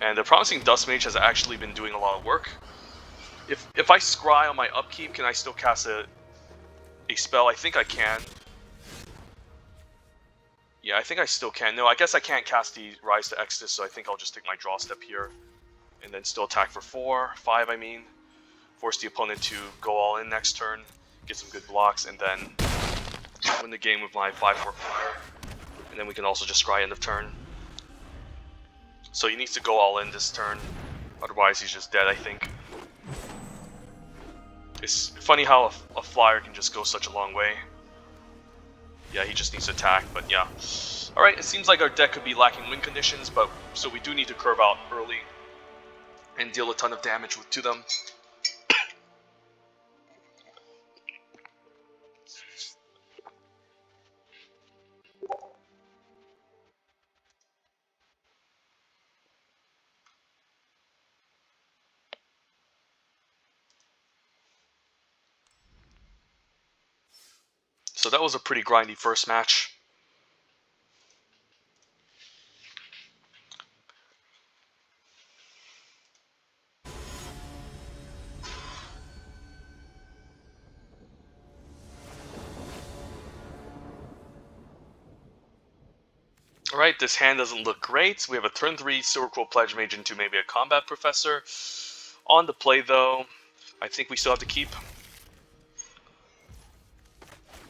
And the Promising Dust Mage has actually been doing a lot of work. If I scry on my upkeep, can I still cast a spell? I think I can. Yeah, I think I still can. No, I guess I can't cast the Rise to Exodus, so I think I'll just take my draw step here. And then still attack for 5 I mean. Force the opponent to go all in next turn, get some good blocks, and then win the game with my 5-4 flyer. And then we can also just scry end of turn. So he needs to go all in this turn, otherwise he's just dead, I think. It's funny how a flyer can just go such a long way. Yeah, he just needs to attack, but yeah. Alright, it seems like our deck could be lacking win conditions, but so we do need to curve out early and deal a ton of damage to them. So that was a pretty grindy first match. Alright, this hand doesn't look great. We have a turn 3 Silverquill Pledge Mage into maybe a Combat Professor. On the play though, I think we still have to keep.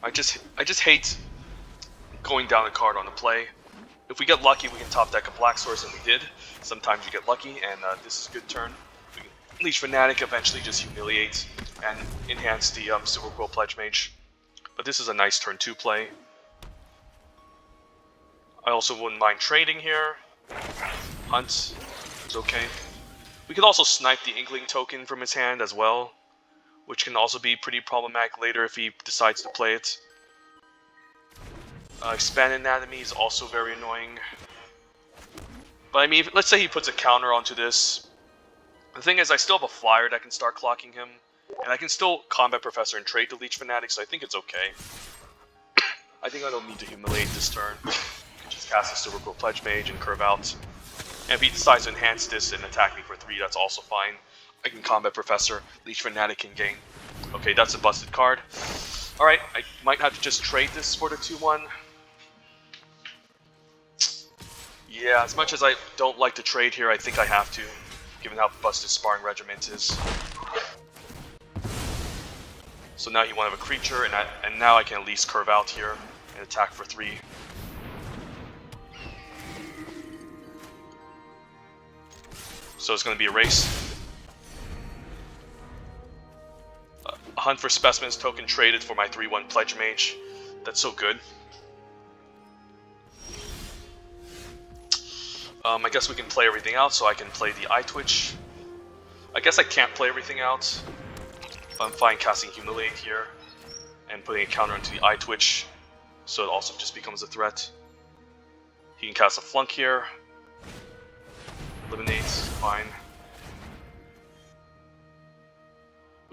I just hate going down a card on the play. If we get lucky, we can top deck a Black Source, and we did. Sometimes you get lucky, and this is a good turn. We can Leech Fanatic, eventually just humiliate and enhance the Silverquill Pledge Mage. But this is a nice turn 2 play. I also wouldn't mind trading here. Hunt is okay. We could also snipe the Inkling token from his hand as well, which can also be pretty problematic later if he decides to play it. Expand Anatomy is also very annoying. But I mean, let's say he puts a counter onto this. The thing is, I still have a flyer that can start clocking him, and I can still Combat Professor and trade the Leech Fanatic, so I think it's okay. I think I don't need to humiliate this turn. I can just cast a Silverquill Pledge Mage and curve out. And if he decides to enhance this and attack me for 3, that's also fine. I can Combat Professor, Leech Fanatic can gain Okay, that's a busted card. Alright, I might have to just trade this for the 2-1. Yeah, as much as I don't like to trade here, I think I have to, given how busted Sparring Regiment is. So now he won't have a creature, and now I can at least curve out here and attack for 3. So it's going to be a race. A Hunt for Specimens token traded for my 3-1 Pledge Mage. That's so good. I guess we can play everything out, so I can play the Eye Twitch. I guess I can't play everything out. I'm fine casting Humiliate here and putting a counter into the Eye Twitch, so it also just becomes a threat. He can cast a Flunk here. Eliminates, fine.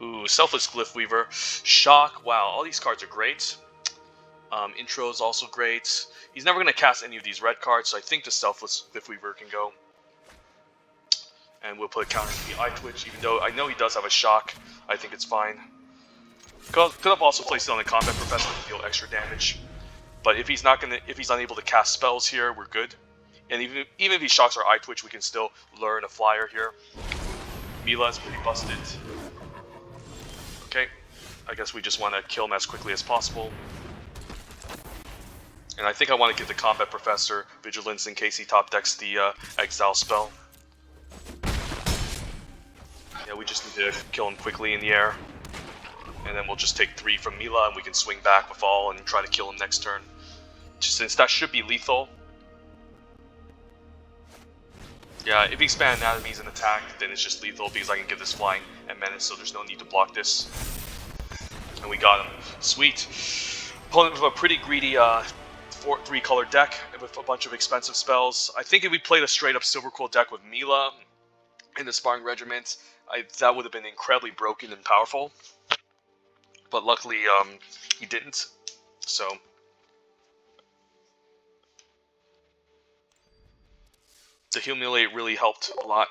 Ooh, Selfless Glyph Weaver. Shock, wow, all these cards are great. Intro is also great. He's never going to cast any of these red cards, so I think the Selfless Glyph Weaver can go. And we'll put a counter to the Eye Twitch, even though I know he does have a Shock. I think it's fine. Could have also placed it on the Combat Professor to deal extra damage. But if he's unable to cast spells here, we're good. And even if he shocks our Eye Twitch, we can still learn a flyer here. Mila is pretty busted. Okay, I guess we just want to kill him as quickly as possible. And I think I want to give the Combat Professor Vigilance in case he top decks the Exile spell. Yeah, we just need to kill him quickly in the air. And then we'll just take 3 from Mila and we can swing back with all and try to kill him next turn. Since that should be lethal. Yeah, if he expand anatomies and attack, then it's just lethal because I can give this flying and menace, so there's no need to block this. And we got him. Sweet. Opponent with a pretty greedy 3-color deck with a bunch of expensive spells. I think if we played a straight-up Silverquill deck with Mila in the Sparring Regiment, that would have been incredibly broken and powerful. But luckily, he didn't. So the Humiliate really helped a lot.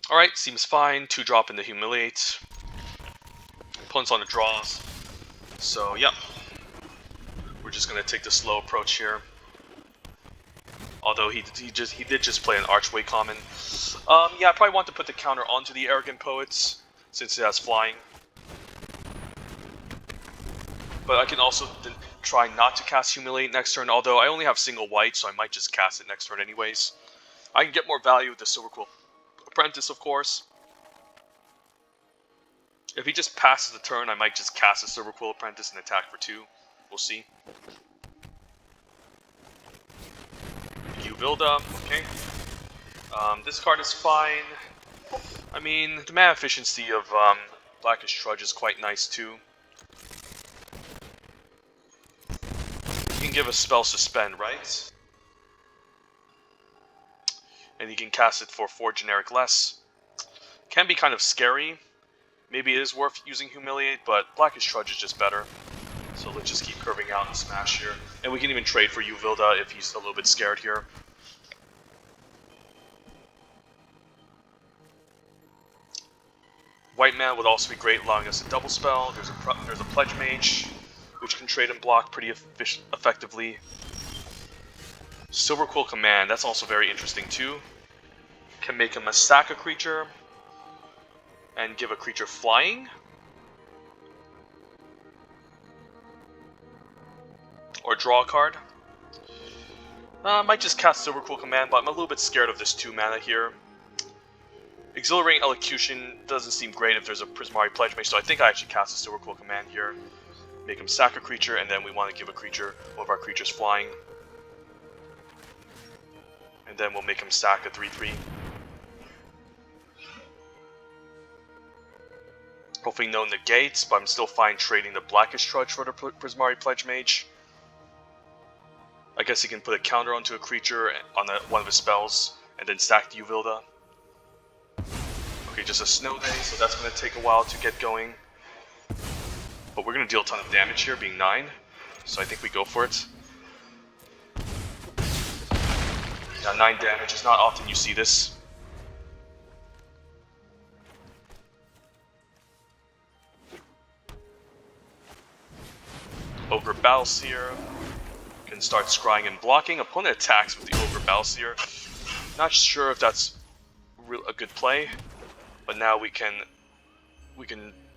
Alright, seems fine. 2-drop in the Humiliate. Opponent's on the draws. So, yep. We're just going to take the slow approach here. Although he did just play an Archway common. Yeah, I probably want to put the counter onto the Arrogant Poets, since it has flying. But I can also try not to cast Humiliate next turn, although I only have single white, so I might just cast it next turn anyways. I can get more value with the Silverquill Apprentice, of course. If he just passes the turn, I might just cast a Silverquill Apprentice and attack for 2. We'll see. Uvilda, okay. This card is fine. I mean, the mana efficiency of Blackish Trudge is quite nice too. You can give a spell Suspend, right? And you can cast it for 4 generic less. Can be kind of scary. Maybe it is worth using Humiliate, but Blackish Trudge is just better. So let's just keep curving out and smash here. And we can even trade for Uvilda if he's a little bit scared here. White mana would also be great, allowing us a double spell. There's a Pledge Mage, which can trade and block pretty effectively. Silverquill Command, that's also very interesting too. Can make him a sack a creature and give a creature flying. Or draw a card. I might just cast Silverquill Command, but I'm a little bit scared of this 2 mana here. Exhilarating Elocution doesn't seem great if there's a Prismari Pledge Mage, so I think I actually cast a Silverquill Command here. Make him sack a creature, and then we want to give a creature one of our creatures flying. And then we'll make him sack a 3/3. Hopefully no negates, but I'm still fine trading the Blackish Trudge for the Prismari Pledge Mage. I guess he can put a counter onto a creature on one of his spells, and then sack the Uvilda. Okay, just a snow day, so that's going to take a while to get going. But we're going to deal a ton of damage here, being 9. So I think we go for it. Yeah, 9 damage. It's not often you see this. Ogre Battleseer can start scrying and blocking. Opponent attacks with the Ogre Battleseer. Not sure if that's a good play, but now we can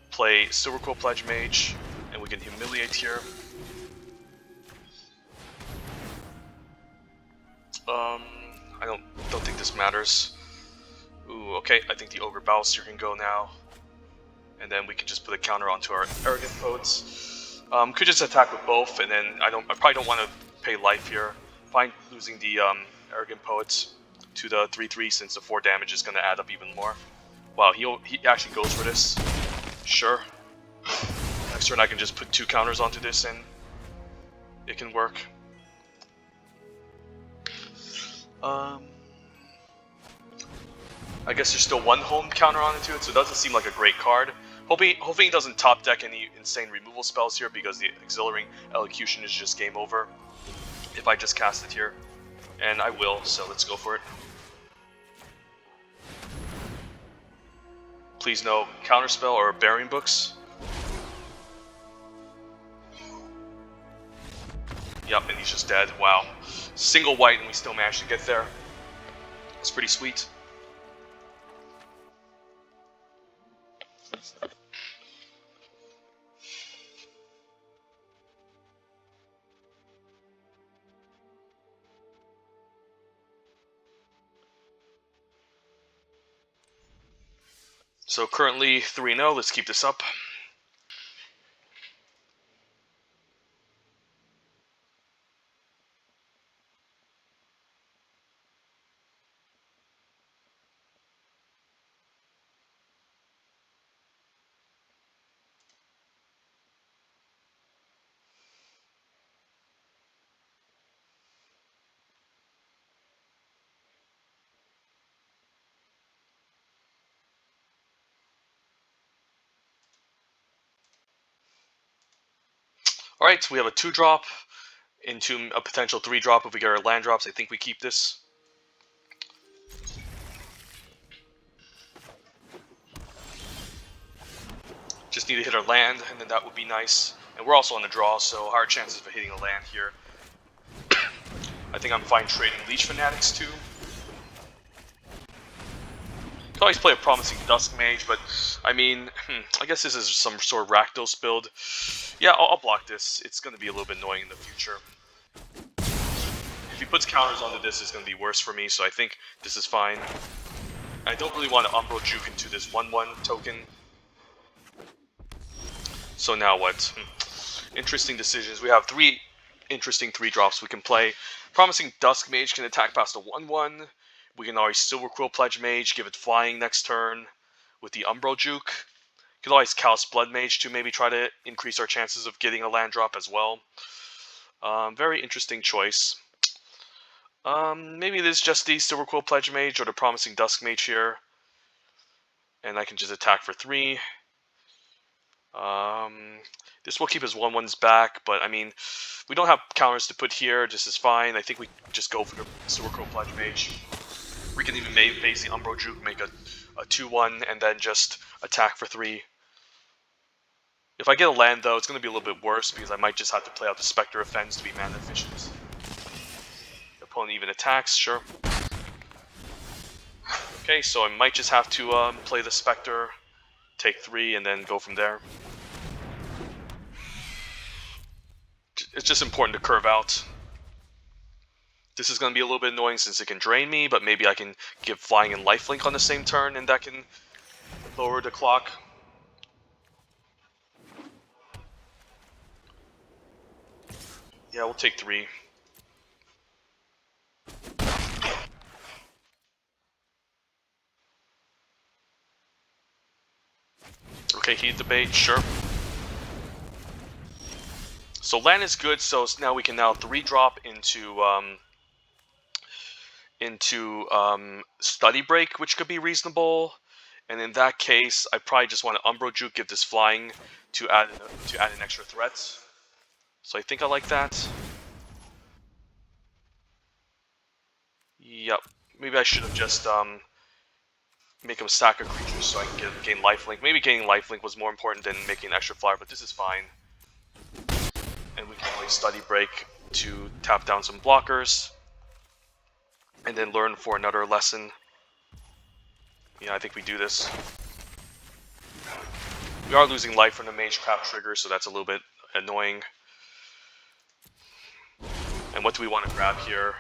play Silverquill Pledge Mage, and we can humiliate here. I don't think this matters. Ooh, okay, I think the Ogre Battleseer can go now. And then we can just put a counter onto our Arrogant Poets. Could just attack with both, and then I probably don't want to pay life here. Fine losing the Arrogant Poets to the 3/3 since the 4 damage is going to add up even more. Wow, he actually goes for this. Sure. Next turn I can just put 2 counters onto this and it can work. I guess there's still 1 home counter onto it, so it doesn't seem like a great card. Hoping he doesn't top deck any insane removal spells here, because the Exhilarating Elocution is just game over if I just cast it here. And I will, so let's go for it. Please no counterspell or Burying Books. Yep, and he's just dead. Wow. Single white and we still managed to get there. It's pretty sweet. So currently 3-0, let's keep this up. Alright, we have a 2-drop into a potential 3-drop if we get our land drops. I think we keep this. Just need to hit our land, and then that would be nice. And we're also on the draw, so higher chances of hitting a land here. I think I'm fine trading Leech Fanatics too. Could always play a Promising Dusk Mage, but I mean, I guess this is some sort of Rakdos build. Yeah, I'll block this. It's going to be a little bit annoying in the future. If he puts counters onto this, it's going to be worse for me, so I think this is fine. I don't really want to Umbral Juke into this 1/1 token. So now what? Interesting decisions. We have 3 interesting 3-drops we can play. Promising Dusk Mage can attack past a 1/1. We can always Silverquill Pledge Mage, give it flying next turn with the Umbral Juke. Could always Callous Blood Mage to maybe try to increase our chances of getting a land drop as well. Very interesting choice. Maybe it is just the Silverquill Pledge Mage or the Promising Dusk Mage here. And I can just attack for 3. This will keep his 1/1s back, but I mean, we don't have counters to put here. This is fine. I think we just go for the Silverquill Pledge Mage. We can even base the Umbral Juke, make a 2/1, and then just attack for 3. If I get a land, though, it's going to be a little bit worse, because I might just have to play out the Spectre of Fens to be mana efficient. The opponent even attacks, sure. Okay, so I might just have to play the Spectre, take 3, and then go from there. It's just important to curve out. This is going to be a little bit annoying since it can drain me, but maybe I can give Flying and Lifelink on the same turn, and that can lower the clock. Yeah, we'll take 3. Okay, heat debate, sure. So land is good, so now we can 3-drop into Study Break, which could be reasonable. And in that case, I probably just want to Umbro Juke, give this flying to add an extra threat. So I think I like that. Yep. Maybe I should have just make him sack a creature so I can gain lifelink. Maybe gaining lifelink was more important than making an extra flyer, but this is fine. And we can always study break to tap down some blockers. And then learn for another lesson. Yeah, I think we do this. We are losing life from the Magecraft trigger, so that's a little bit annoying. And what do we want to grab here?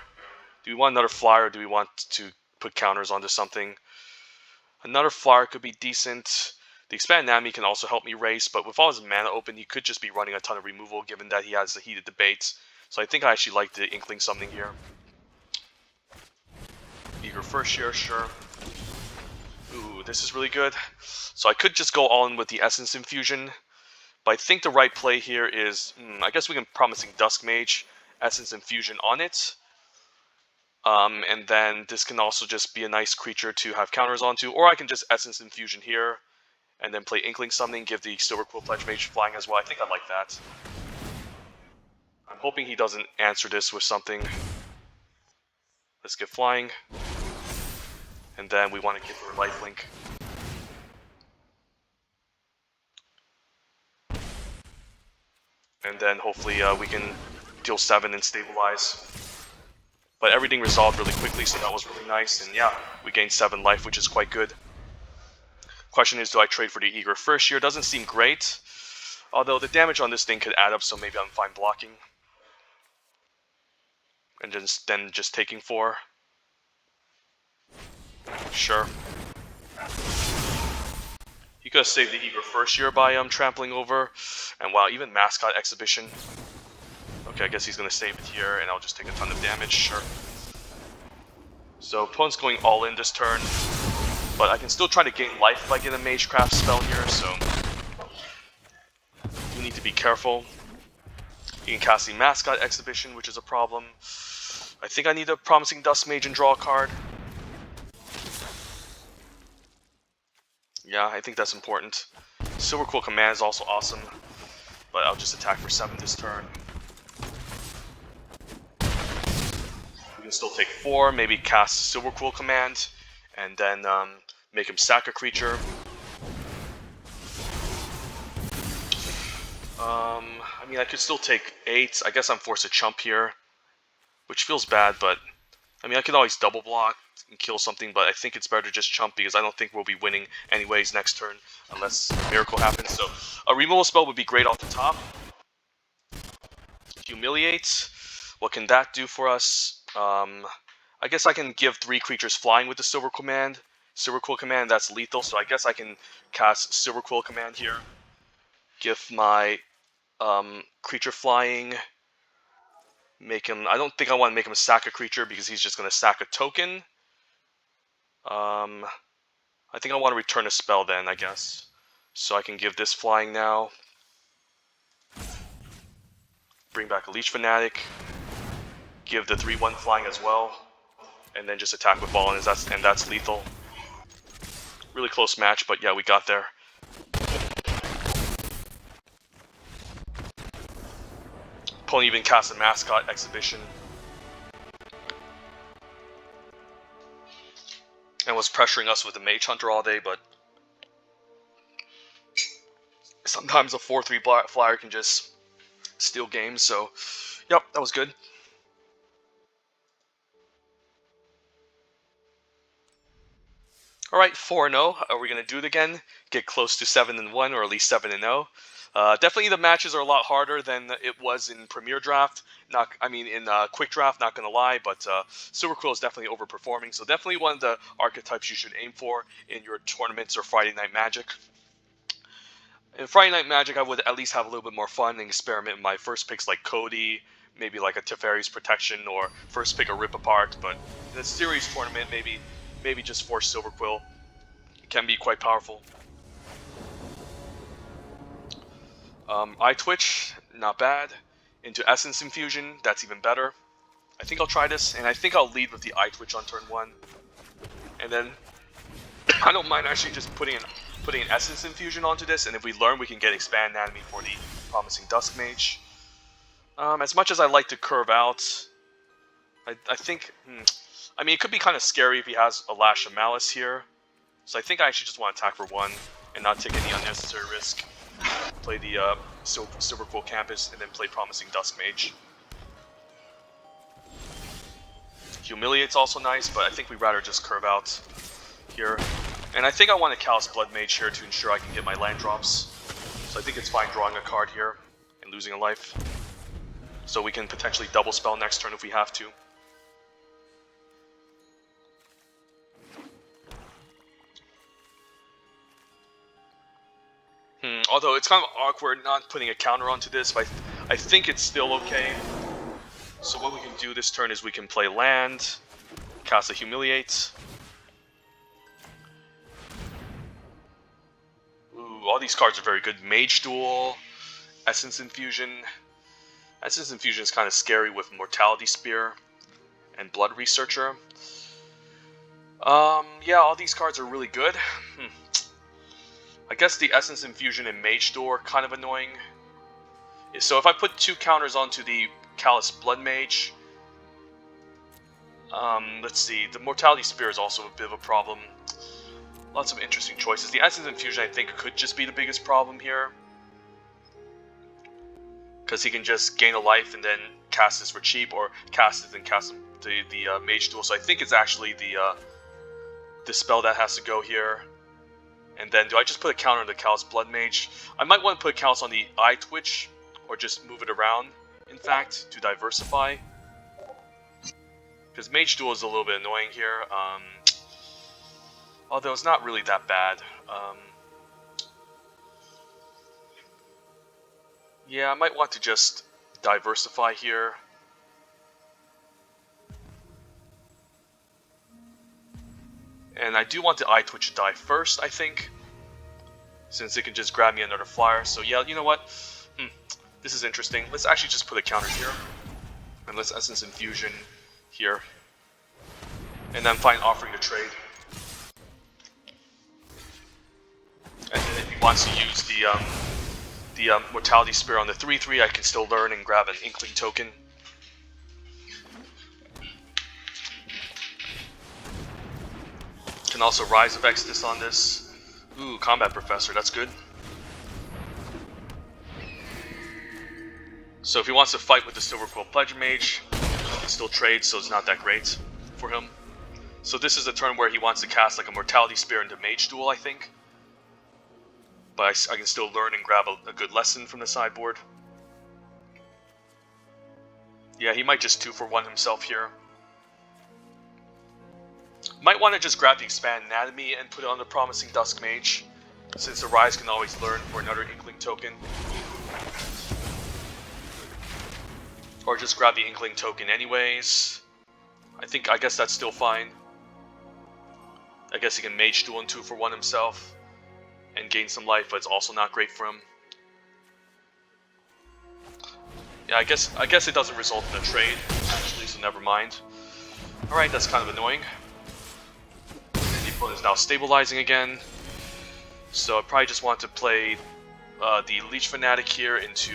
Do we want another flyer, or do we want to put counters onto something? Another flyer could be decent. The Expanded Nami can also help me race, but with all his mana open, he could just be running a ton of removal, given that he has the Heated Debates. So I think I actually like the Inkling Summoning here. Eager First Year, sure. Ooh, this is really good. So I could just go all in with the Essence Infusion, but I think the right play here is, I guess we can Promising Dusk Mage, Essence Infusion on it. And then this can also just be a nice creature to have counters onto, or I can just Essence Infusion here, and then play Inkling Summoning, give the Silverquill Pledge Mage flying as well. I think I like that. I'm hoping he doesn't answer this with something. Let's get flying. And then we want to give her lifelink. And then hopefully we can deal 7 and stabilize. But everything resolved really quickly, so that was really nice. And yeah, we gained 7 life, which is quite good. Question is, do I trade for the Eager First Year? Doesn't seem great. Although the damage on this thing could add up, so maybe I'm fine blocking. And then just taking 4. Sure. He could have saved the Eager First Year by trampling over. And wow, even Mascot Exhibition. Okay, I guess he's going to save it here, and I'll just take a ton of damage, sure. So opponent's going all in this turn. But I can still try to gain life if I get a Magecraft spell here, so you need to be careful. You can cast the Mascot Exhibition, which is a problem. I think I need a Promising Dusk Mage and draw a card. Yeah, I think that's important. Silverquill Command is also awesome, but I'll just attack for 7 this turn. We can still take 4, maybe cast Silverquill Command, and then make him sack a creature. I mean, I could still take 8. I guess I'm forced to chump here, which feels bad, but I mean, I could always double block and kill something, but I think it's better to just chump because I don't think we'll be winning anyways next turn unless a miracle happens. So a removal spell would be great off the top. Humiliate. What can that do for us? I guess I can give 3 creatures flying with the Silverquill Command, that's lethal, so I guess I can cast Silverquill Command here. Give my creature flying. Make him. I don't think I want to make him sack a creature because he's just going to sack a token. I think I want to return a spell then, I guess. So I can give this flying now. Bring back a Leech Fanatic. Give the 3/1 flying as well. And then just attack with ball, and that's lethal. Really close match, but yeah, we got there. Opponent even cast a Mascot Exhibition. And was pressuring us with the Mage Hunter all day, but sometimes a 4/3 flyer can just steal games, so yep, that was good. Alright, 4-0. Are we going to do it again? Get close to 7-1, or at least 7-0. Definitely the matches are a lot harder than it was in Premier Draft. In Quick Draft, not going to lie, but Silverquill is definitely overperforming. So definitely one of the archetypes you should aim for in your tournaments or Friday Night Magic. In Friday Night Magic, I would at least have a little bit more fun and experiment with my first picks like Cody, maybe like a Teferi's Protection, or first pick a Rip Apart. But in a series tournament, maybe just force Silverquill. It can be quite powerful. Eye Twitch, not bad. Into Essence Infusion, that's even better. I think I'll try this, and I think I'll lead with the Eye Twitch on turn 1. And then I don't mind actually just putting an Essence Infusion onto this, and if we learn, we can get Expand Anatomy for the Promising Dusk Mage. As much as I like to curve out, I think... I mean, it could be kind of scary if he has a Lash of Malice here. So I think I actually just want to attack for 1 and not take any unnecessary risk. Play the Silverquill Campus and then play Promising Dusk Mage. Humiliate's also nice, but I think we'd rather just curve out here. And I think I want a Callous Blood Mage here to ensure I can get my land drops. So I think it's fine drawing a card here and losing a life. So we can potentially double spell next turn if we have to. Although it's kind of awkward not putting a counter onto this, but I think it's still okay. So what we can do this turn is we can play land, cast a Humiliate. Ooh, all these cards are very good. Mage Duel, Essence Infusion. Essence Infusion is kind of scary with Mortality Spear and Blood Researcher. Yeah, all these cards are really good. I guess the Essence Infusion and Mage Duel are kind of annoying. So if I put 2 counters onto the Callous Blood Mage, let's see, the Mortality Spear is also a bit of a problem. Lots of interesting choices. The Essence Infusion, I think, could just be the biggest problem here. Because he can just gain a life and then cast this for cheap, or cast it and cast the Mage Duel. So I think it's actually the spell that has to go here. And then do I just put a counter on the Callous Blood Mage? I might want to put a Callous on the Eye Twitch, or just move it around, in fact, to diversify. Because Mage Duel is a little bit annoying here. Although it's not really that bad. Yeah, I might want to just diversify here. And I do want the Eye Twitch to die first, I think. Since it can just grab me another flyer. So yeah, you know what? This is interesting. Let's actually just put a counter here. And let's Essence Infusion here. And then find offering to trade. And then if he wants to use the Mortality Spear on the 3/3, I can still learn and grab an Inkling token. Can also Rise of Exodus on this. Ooh, Combat Professor, that's good. So if he wants to fight with the Silverquill Pledge Mage, he can still trade, so it's not that great for him. So this is a turn where he wants to cast like a Mortality Spear into Mage Duel, I think. But I can still learn and grab a good lesson from the sideboard. Yeah, he might just 2-for-1 himself here. Might want to just grab the Expand Anatomy and put it on the Promising Dusk Mage, since the Rise can always learn for another Inkling token. Or just grab the Inkling token anyways. I guess that's still fine. I guess he can Mage Duel and 2-for-1 himself and gain some life, but it's also not great for him. Yeah, I guess it doesn't result in a trade, actually, so never mind. Alright, that's kind of annoying. The opponent is now stabilizing again. So I probably just want to play the Leech Fanatic here into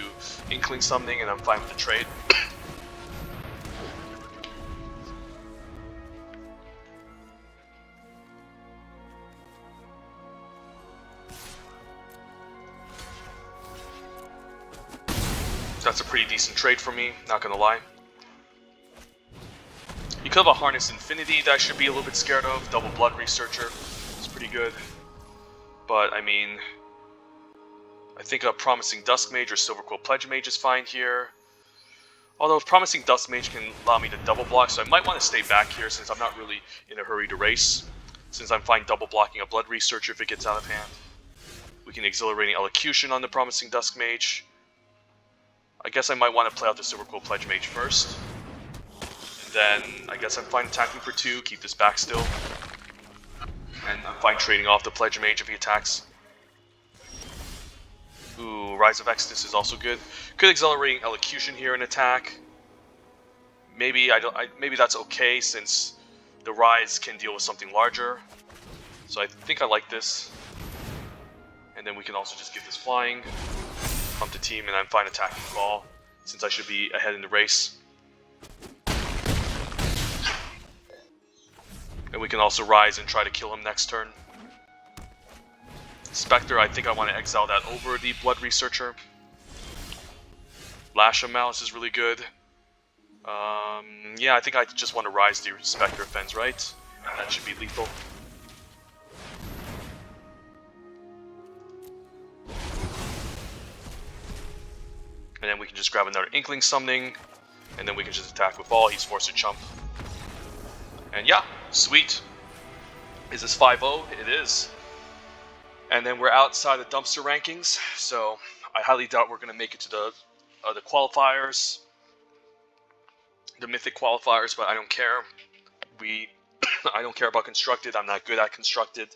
Inkling Summoning, and I'm fine with the trade. That's a pretty decent trade for me, not gonna lie. You could have a Harness Infinity that I should be a little bit scared of. Double Blood Researcher, it's pretty good. But, I mean, I think a Promising Dusk Mage or Silverquill Pledge Mage is fine here. Although Promising Dusk Mage can allow me to double block, so I might want to stay back here since I'm not really in a hurry to race. Since I'm fine double blocking a Blood Researcher if it gets out of hand. We can Exhilarating Elocution on the Promising Dusk Mage. I guess I might want to play out the Silverquill Pledge Mage first. And then I guess I'm fine attacking for 2, keep this back still. And I'm fine trading off the Pledge Mage if he attacks. Ooh, Rise of Exodus is also good. Could Exhilarating Elocution here and attack. Maybe maybe that's okay since the Rise can deal with something larger. So I think I like this. And then we can also just get this flying. Pump the team, and I'm fine attacking ball, since I should be ahead in the race. And we can also rise and try to kill him next turn. Spectre, I think I want to exile that over the Blood Researcher. Lash of Malice is really good. Yeah, I think I just want to rise the Spectre Fens, right? That should be lethal. And then we can just grab another Inkling Summoning, and then we can just attack with ball. He's forced to chump. And yeah, sweet. Is this 5-0? It is. And then we're outside the dumpster rankings, so I highly doubt we're going to make it to the qualifiers, the Mythic qualifiers, but I don't care. I don't care about Constructed. I'm not good at Constructed,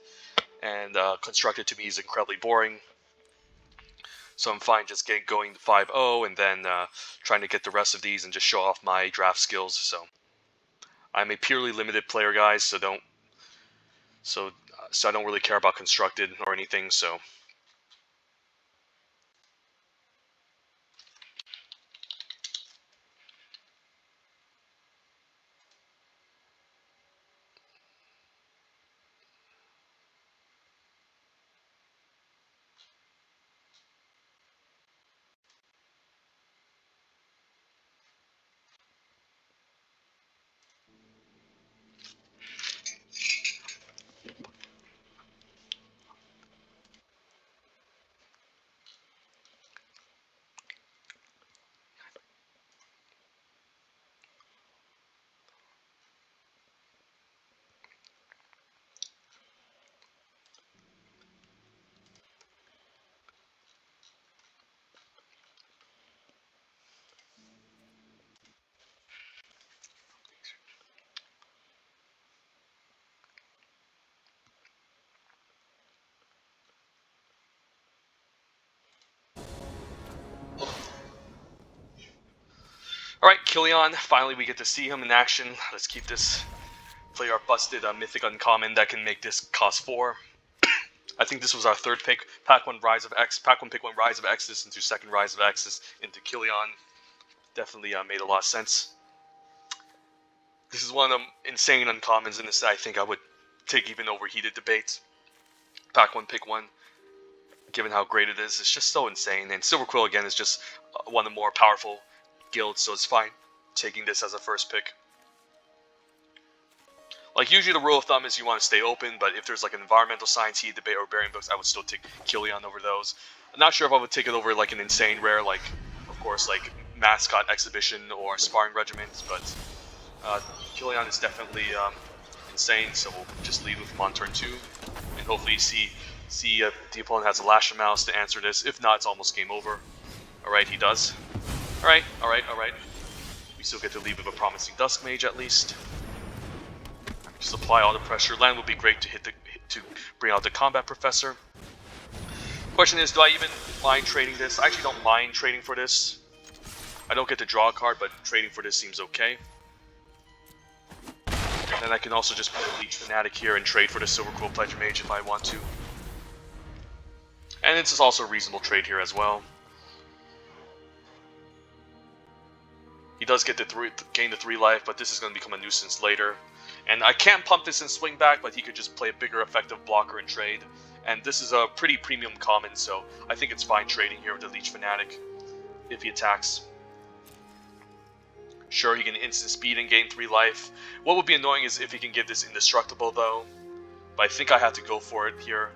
and Constructed to me is incredibly boring. So I'm fine just going to 5-0 and then trying to get the rest of these and just show off my draft skills. So I'm a purely limited player, guys. So I don't really care about Constructed or anything. So. Alright, Killian, finally we get to see him in action. Let's keep this. Play our busted Mythic Uncommon that can make this cost 4. I think this was our third pick. Pack 1 Rise of X. Pack 1 pick 1 Rise of Exodus into second Rise of Exodus into Killian. Definitely made a lot of sense. This is one of the insane uncommons in this that I think I would take even over Heated Debates. Pack 1 pick 1. Given how great it is, it's just so insane. And Silverquill again is just one of the more powerful guilds, so it's fine taking this as a first pick. Like, usually the rule of thumb is you want to stay open, but if there's like an Environmental Science, Heat Debate, or Barian Books, I would still take Killian over those. I'm not sure if I would take it over like an insane rare, like, of course, like Mascot Exhibition or Sparring Regiments, but Killian is definitely insane, so we'll just leave with him on turn 2, and hopefully see if the opponent has a Lash of Malice to answer this. If not, it's almost game over. Alright, he does. Alright. We still get to leave with a Promising Dusk Mage at least. Just apply all the pressure. Land would be great to bring out the Combat Professor. Question is, do I even mind trading this? I actually don't mind trading for this. I don't get to draw a card, but trading for this seems okay. And then I can also just put a Leech Fanatic here and trade for the Silverquill Pleasure Mage if I want to. And this is also a reasonable trade here as well. He does get to gain the 3 life, but this is going to become a nuisance later. And I can't pump this and swing back, but he could just play a bigger effective blocker and trade. And this is a pretty premium common, so I think it's fine trading here with the Leech Fanatic if he attacks. Sure, he can instant speed and gain 3 life. What would be annoying is if he can give this indestructible though. But I think I have to go for it here.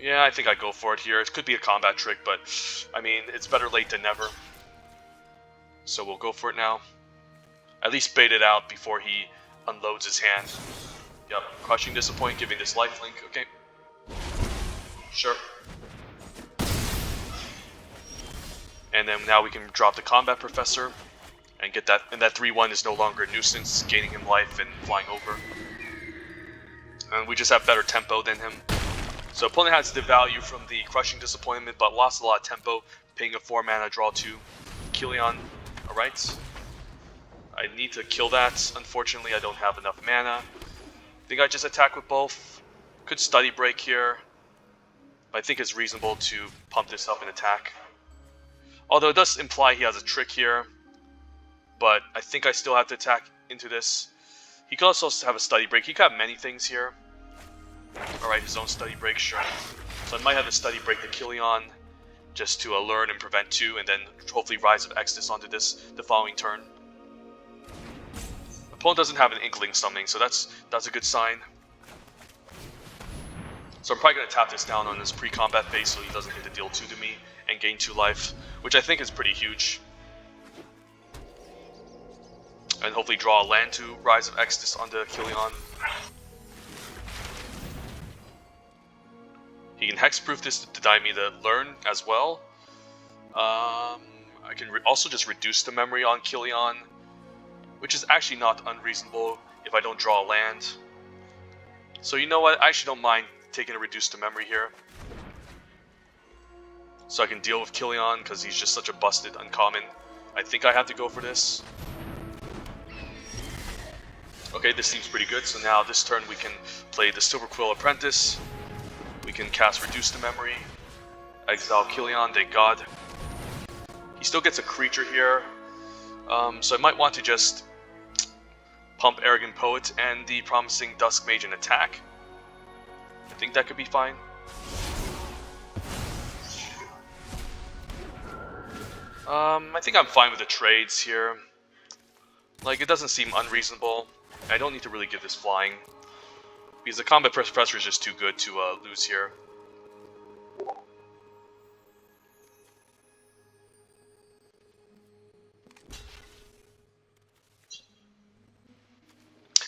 Yeah, I think I'd go for it here. It could be a combat trick, but I mean, it's better late than never. So we'll go for it now. At least bait it out before he unloads his hand. Yep, Crushing Disappoint, giving this lifelink. Okay. Sure. And then now we can drop the Combat Professor and get that. And that 3-1 is no longer a nuisance, gaining him life and flying over. And we just have better tempo than him. So opponent has the value from the Crushing Disappointment, but lost a lot of tempo, paying a 4 mana, draw 2. Killian, alright. I need to kill that. Unfortunately, I don't have enough mana. I think I just attack with both. Could study break here. But I think it's reasonable to pump this up and attack. Although it does imply he has a trick here. But I think I still have to attack into this. He could also have a study break. He could have many things here. Alright, his own study break, sure. So I might have to study break the Killian just to learn and prevent 2, and then hopefully Rise of Exodus onto this the following turn. Opponent doesn't have an Inkling summoning, so that's a good sign. So I'm probably going to tap this down on his pre-combat phase so he doesn't get to deal 2 to me and gain 2 life, which I think is pretty huge. And hopefully draw a land to Rise of Exodus onto Killian. He can hexproof this to deny me the learn as well. I can also just reduce the memory on Killian, which is actually not unreasonable if I don't draw a land. So you know what, I actually don't mind taking a reduce to memory here. So I can deal with Killian because he's just such a busted uncommon. I think I have to go for this. Okay, this seems pretty good. So now this turn we can play the Silverquill Apprentice. We can cast Reduce to Memory, exile Killian, thank God. He still gets a creature here, so I might want to just pump Arrogant Poet and the promising Dusk Mage and attack. I think that could be fine. I think I'm fine with the trades here. Like, it doesn't seem unreasonable. I don't need to really give this flying, because the combat pressure is just too good to lose here.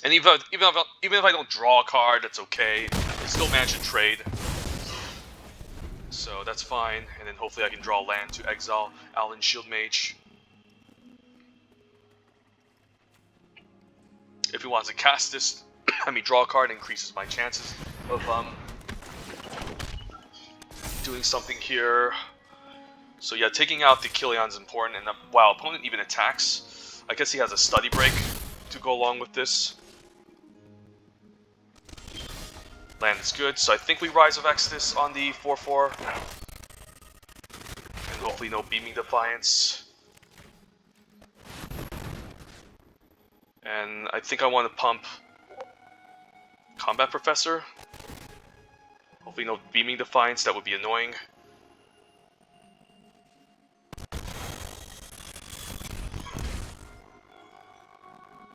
And even if I don't draw a card, that's okay. I still manage to trade, so that's fine. And then hopefully I can draw land to exile Alan Shield Mage. If he wants to cast this, I mean, draw a card increases my chances of doing something here. So yeah, taking out the Killian's important, and wow, opponent even attacks. I guess he has a study break to go along with this. Land is good, so I think we Rise of Exodus on the 4/4. And hopefully no Beaming Defiance. And I think I want to pump Combat Professor. Hopefully no Beaming Defiance, that would be annoying.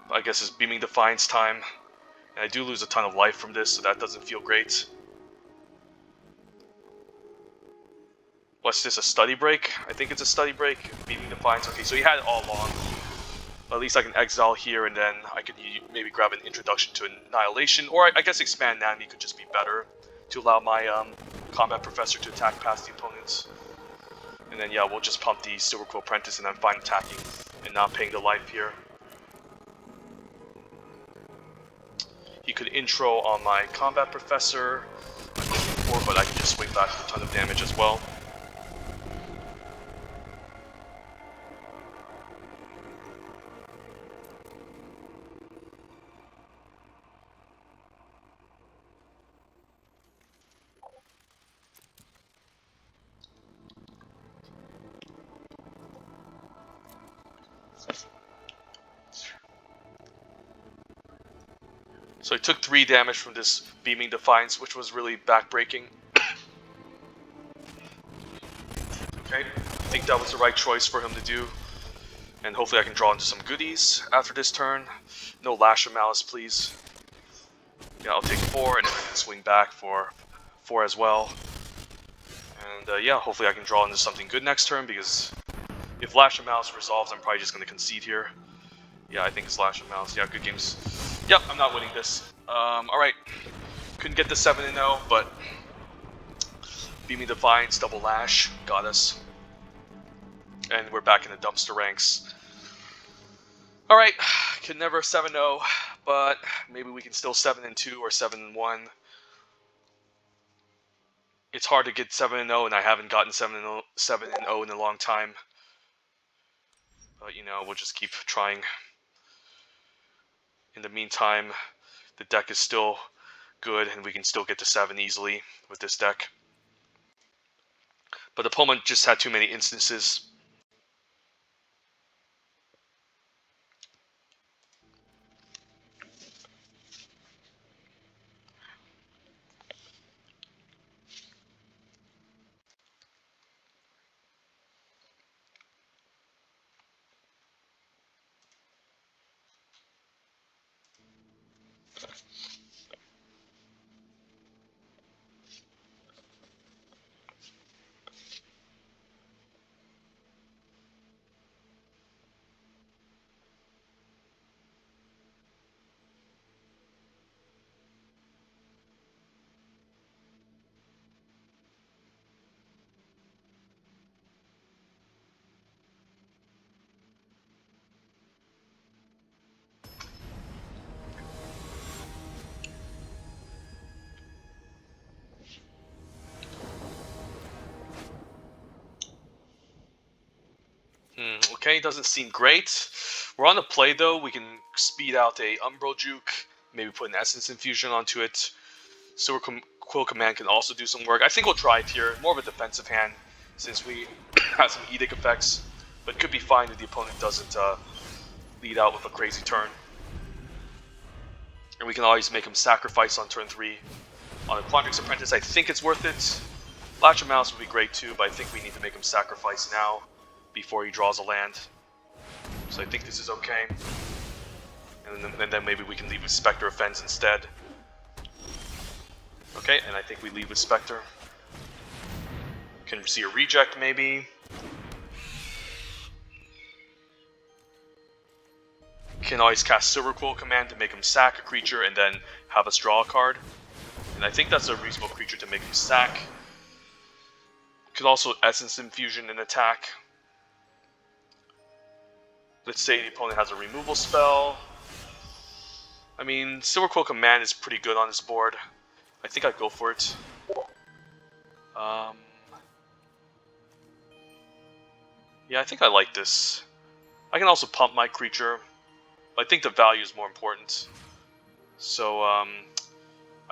I guess it's Beaming Defiance time. And I do lose a ton of life from this, so that doesn't feel great. What's this, a study break? I think it's a study break. Beaming Defiance. Okay, so he had it all along. At least I can exile here, and then I could maybe grab an Introduction to Annihilation, or I guess Expand Nami could just be better to allow my Combat Professor to attack past the opponents. And then yeah, we'll just pump the Silverquill Apprentice, and I'm fine attacking and not paying the life here. He could intro on my Combat Professor, but I can just swing back with a ton of damage as well. So I took 3 damage from this Beaming Defiance, which was really backbreaking. Okay, I think that was the right choice for him to do. And hopefully I can draw into some goodies after this turn. No Lash of Malice, please. Yeah, I'll take 4 and then swing back for 4 as well. And yeah, hopefully I can draw into something good next turn, because if Lash of Malice resolves, I'm probably just going to concede here. Yeah, I think it's Lash of Malice. Yeah, good games. Yep, I'm not winning this. Alright. Couldn't get the 7-0, but Beaming Defiance, double Lash, got us. And we're back in the dumpster ranks. Alright, could never 7-0, but maybe we can still 7-2 or 7-1. It's hard to get 7-0, and I haven't gotten 7-0 in a long time. But, you know, we'll just keep trying. In the meantime, the deck is still good, and we can still get to 7 easily with this deck. But the opponent just had too many instances. Okay, doesn't seem great. We're on the play though. We can speed out a Umbral Juke, maybe put an Essence Infusion onto it. Silverquill Command can also do some work. I think we'll try it here. More of a defensive hand since we have some Edict effects, but it could be fine if the opponent doesn't lead out with a crazy turn. And we can always make him sacrifice on turn 3. On a Quandrix Apprentice, I think it's worth it. Latch of Mouse would be great too, but I think we need to make him sacrifice now before he draws a land. So I think this is okay. And then maybe we can leave with Spectre of Fens instead. Okay, and I think we leave with Spectre. Can see a reject maybe. Can always cast Silverquill Command to make him sack a creature and then have us draw a card. And I think that's a reasonable creature to make him sack. Could also Essence Infusion and attack. Let's say the opponent has a removal spell. I mean, Silverquill Command is pretty good on this board. I think I'd go for it. Yeah, I think I like this. I can also pump my creature, but I think the value is more important. So, I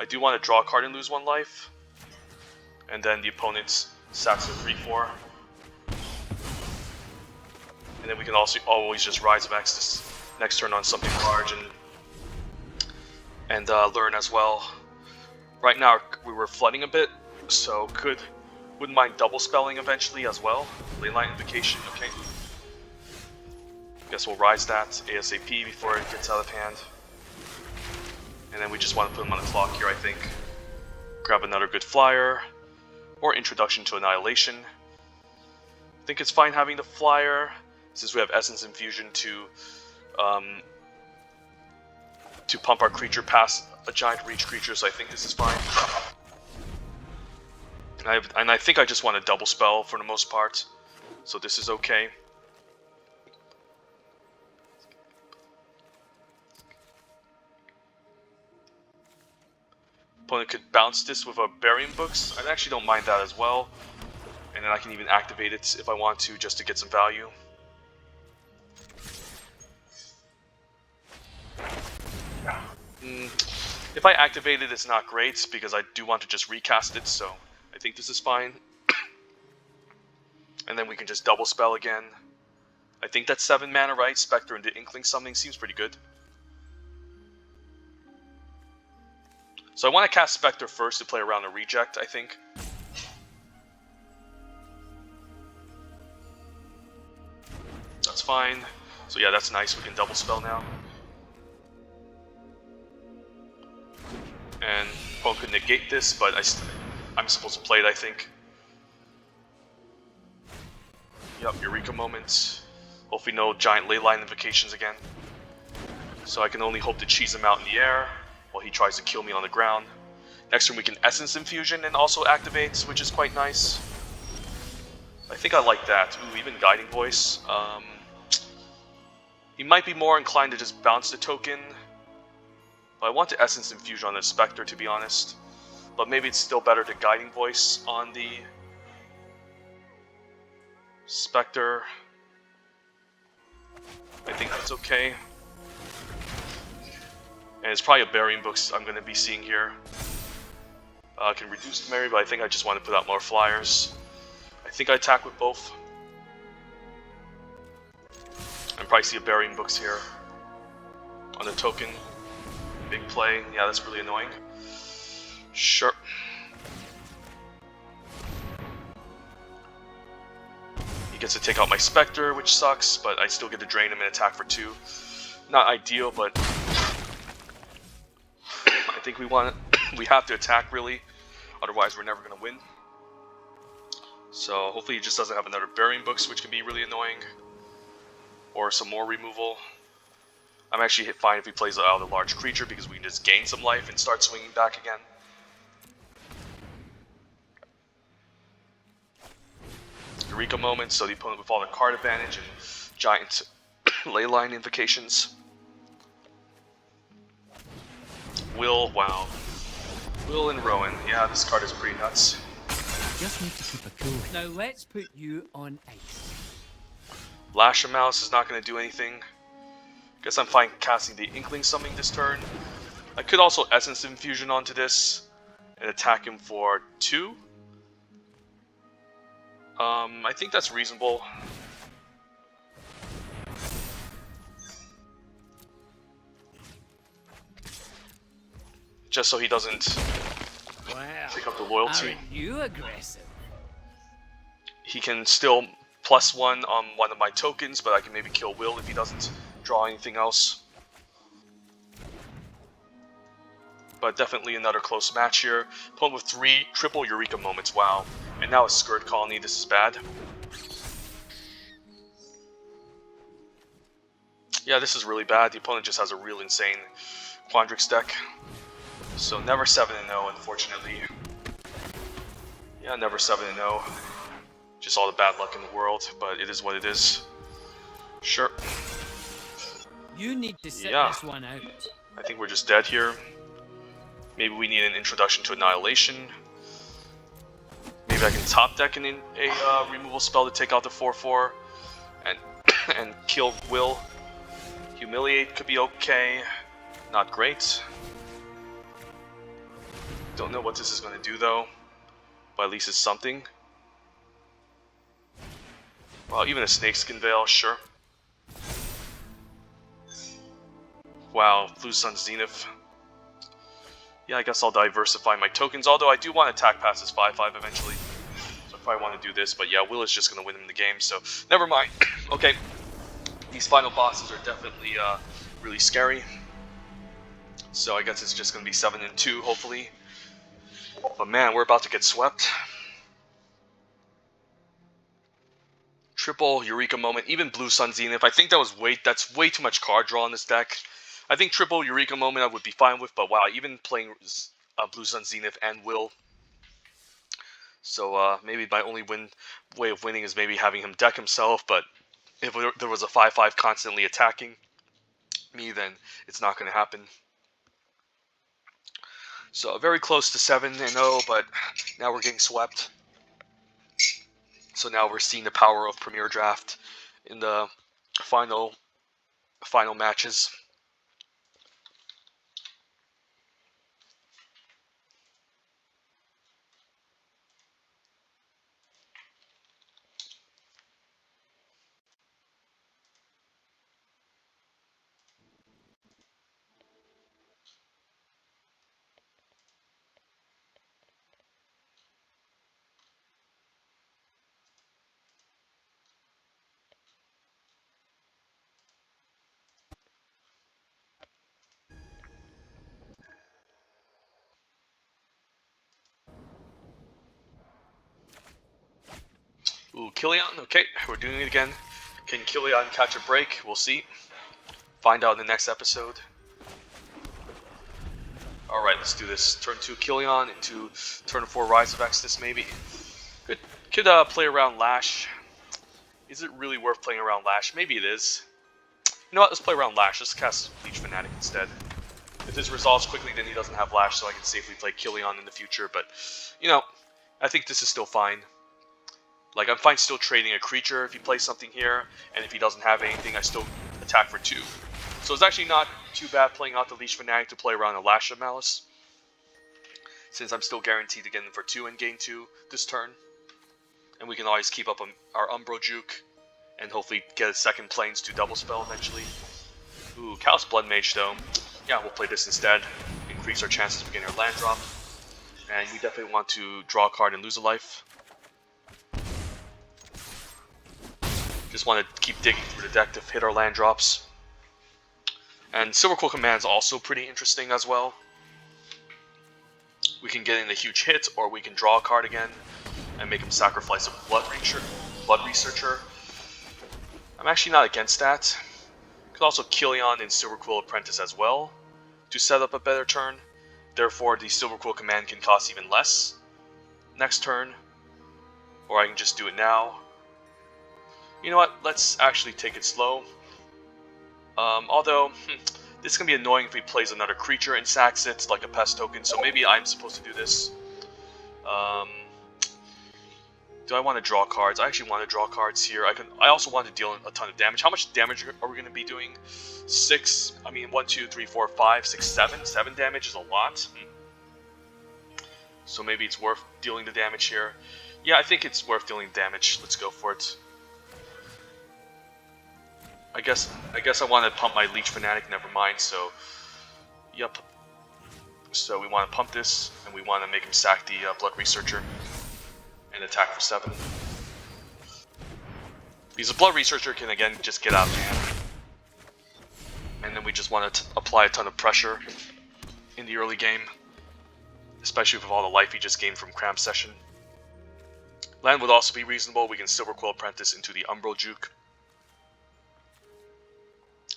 do want to draw a card and lose 1 life. And then the opponent sacks a 3/4. And then we can also always just Rise of X this next turn on something large and learn as well. Right now we were flooding a bit, so wouldn't mind double spelling eventually as well. Leyline Invocation, okay. Guess we'll rise that ASAP before it gets out of hand. And then we just want to put him on the clock here, I think. Grab another good flyer, or Introduction to Annihilation. I think it's fine having the flyer, since we have Essence Infusion to pump our creature past a giant reach creature, so I think this is fine. And I think I just want a double spell for the most part, so this is okay. Opponent could bounce this with a Burying Books. I actually don't mind that as well. And then I can even activate it if I want to, just to get some value. If I activate it, it's not great, because I do want to just recast it, so I think this is fine. And then we can just double spell again. I think that's 7 mana, right? Spectre into Inkling Summoning seems pretty good. So I want to cast Spectre first to play around a reject, I think. That's fine. So yeah, that's nice. We can double spell now. And opponent could negate this, but I'm supposed to play it, I think. Yup, Eureka Moment. Hopefully no giant Leyline Invocations again. So I can only hope to cheese him out in the air while he tries to kill me on the ground. Next turn we can Essence Infusion and also activate, which is quite nice. I think I like that. Ooh, even Guiding Voice. He might be more inclined to just bounce the token. But I want to Essence Infusion on the Spectre, to be honest. But maybe it's still better to Guiding Voice on the Spectre. I think that's okay. And it's probably a Burying Books I'm going to be seeing here. Can reduce the Mary, but I think I just want to put out more flyers. I think I attack with both. And probably see a Burying Books here. On the token. Big play. Yeah, that's really annoying. Sure. He gets to take out my Spectre, which sucks, but I still get to drain him and attack for 2. Not ideal, but I think we have to attack really, otherwise we're never gonna win. So hopefully he just doesn't have another Burying Books, which can be really annoying, or some more removal. I'm actually fine if he plays out a large creature because we can just gain some life and start swinging back again. Eureka Moment, so the opponent with all the card advantage and giant leyline invocations. Will, wow. Will and Rowan, yeah, this card is pretty nuts. Just need to keep a cool. Now let's put you on ice. Lash of Mouse is not going to do anything. Guess I'm fine casting the Inkling Summoning this turn. I could also Essence Infusion onto this and attack him for 2. I think that's reasonable. Just so he doesn't pick up the loyalty. Are you aggressive? He can still +1 on one of my tokens, but I can maybe kill Will if he doesn't draw anything else. But definitely another close match here. Opponent with 3 triple Eureka Moments, wow. And now a Scourge Colony, this is bad. Yeah, this is really bad. The opponent just has a real insane Quandrix deck. So never 7-0, unfortunately. Yeah, never 7-0. Just all the bad luck in the world, but it is what it is. Sure. You need to sit this one out. I think we're just dead here. Maybe we need an introduction to Annihilation. Maybe I can top deck a removal spell to take out the 4/4 and kill Will. Humiliate could be okay. Not great. Don't know what this is going to do though, but at least it's something. Well, even a Snakeskin Veil, sure. Wow, Blue Sun Zenith. Yeah, I guess I'll diversify my tokens, although I do want to attack past this 5/5 eventually. So I probably want to do this, but yeah, Will is just going to win him the game, so never mind. Okay, these final bosses are definitely really scary. So I guess it's just going to be 7-2, hopefully. But man, we're about to get swept. Triple Eureka Moment, even Blue Sun Zenith. I think that's way too much card draw in this deck. I think triple Eureka Moment I would be fine with, but wow, even playing Blue Sun Zenith and Will. So maybe my only way of winning is maybe having him deck himself, but if there was a 5/5 constantly attacking me, then it's not going to happen. So very close to 7-0, but now we're getting swept. So now we're seeing the power of Premier Draft in the final matches. Ooh, Killian, okay, we're doing it again. Can Killian catch a break? We'll see. Find out in the next episode. Alright, let's do this. Turn 2 Killian into turn 4 Rise of Exodus, maybe. Could play around Lash. Is it really worth playing around Lash? Maybe it is. You know what, let's play around Lash. Let's cast Bleach Fanatic instead. If this resolves quickly, then he doesn't have Lash, so I can safely play Killian in the future. But, you know, I think this is still fine. Like, I'm fine still trading a creature if he plays something here, and if he doesn't have anything, I still attack for 2. So it's actually not too bad playing out the Leech Fanatic to play around a Lash of Malice, since I'm still guaranteed to get in for 2 and gain 2 this turn. And we can always keep up our Umbro Juke, and hopefully get a second Plains to double spell eventually. Ooh, Callous Blood Mage though. Yeah, we'll play this instead. Increase our chances of getting our land drop. And we definitely want to draw a card and lose a life. Just want to keep digging through the deck to hit our land drops. And Silverquill Command is also pretty interesting as well. We can get in a huge hit, or we can draw a card again and make him sacrifice a Blood Researcher. I'm actually not against that. Could also Killion and Silverquill Apprentice as well to set up a better turn. Therefore, the Silverquill Command can cost even less next turn. Or I can just do it now. You know what? Let's actually take it slow. Although, this can be annoying if he plays another creature and sacks it, like a pest token, so maybe I'm supposed to do this. Do I want to draw cards? I actually want to draw cards here. I also want to deal a ton of damage. How much damage are we going to be doing? 6? I mean, 1, 2, 3, 4, 5, 6, 7? 7 damage is a lot. So maybe it's worth dealing the damage here. Yeah, I think it's worth dealing damage. Let's go for it. I guess I want to pump my Leech Fanatic, never mind, so... Yep. So we want to pump this, and we want to make him sack the Blood Researcher. And attack for 7. Because the Blood Researcher can again just get out of hand. And then we just want to apply a ton of pressure in the early game. Especially with all the life he just gained from Cram Session. Land would also be reasonable. We can Silverquill Apprentice into the Umbral Juke.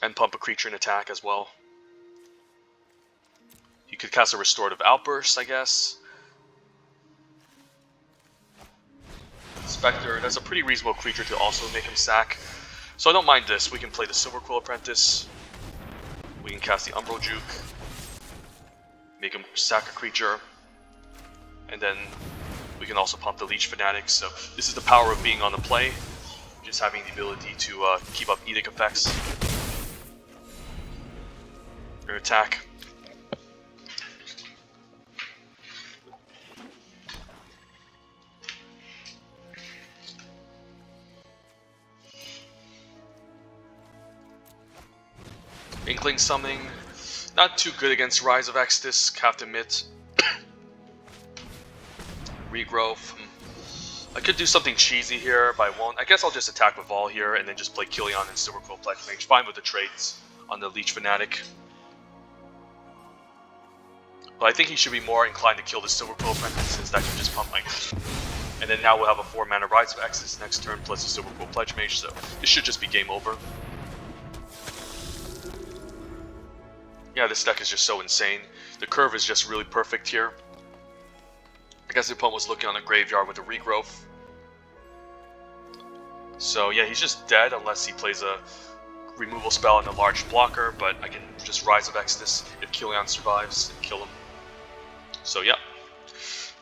And pump a creature in attack as well. You could cast a Restorative Outburst, I guess. Spectre, that's a pretty reasonable creature to also make him sack. So I don't mind this. We can play the Silverquill Apprentice. We can cast the Umbral Juke. Make him sack a creature. And then we can also pump the Leech Fanatic. So this is the power of being on the play. Just having the ability to keep up Edict effects. Or attack. Inkling Summoning, not too good against Rise of Exodus, have to admit. Regrowth. I could do something cheesy here, but I won't. I guess I'll just attack with Vol here and then just play Killion and Silverquill Pledge Mage. Fine with the trades on the Leech Fanatic. But I think he should be more inclined to kill the Silverquill Apprentice, since that can just pump my... And then now we'll have a 4-mana Rise of Exodus next turn plus a Silverquill Pledge Mage, so this should just be game over. Yeah, this deck is just so insane. The curve is just really perfect here. I guess the opponent was looking on the graveyard with a Regrowth. So yeah, he's just dead unless he plays a removal spell and a large blocker, but I can just Rise of Exodus if Killion survives and kill him. So yeah.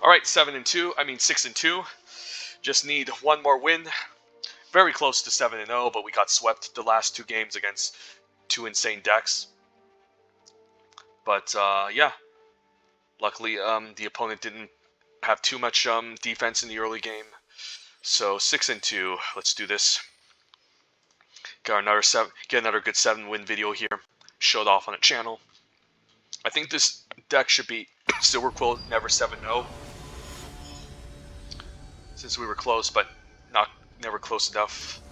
Alright, 6 and 2. Just need one more win. Very close to 7-0, but we got swept the last 2 games against 2 insane decks. But yeah, luckily the opponent didn't have too much defense in the early game. So 6 and 2, let's do this. Got another get another good 7-win video here, showed off on the channel. I think this deck should be Silverquill never 7-0, since we were close, but never close enough.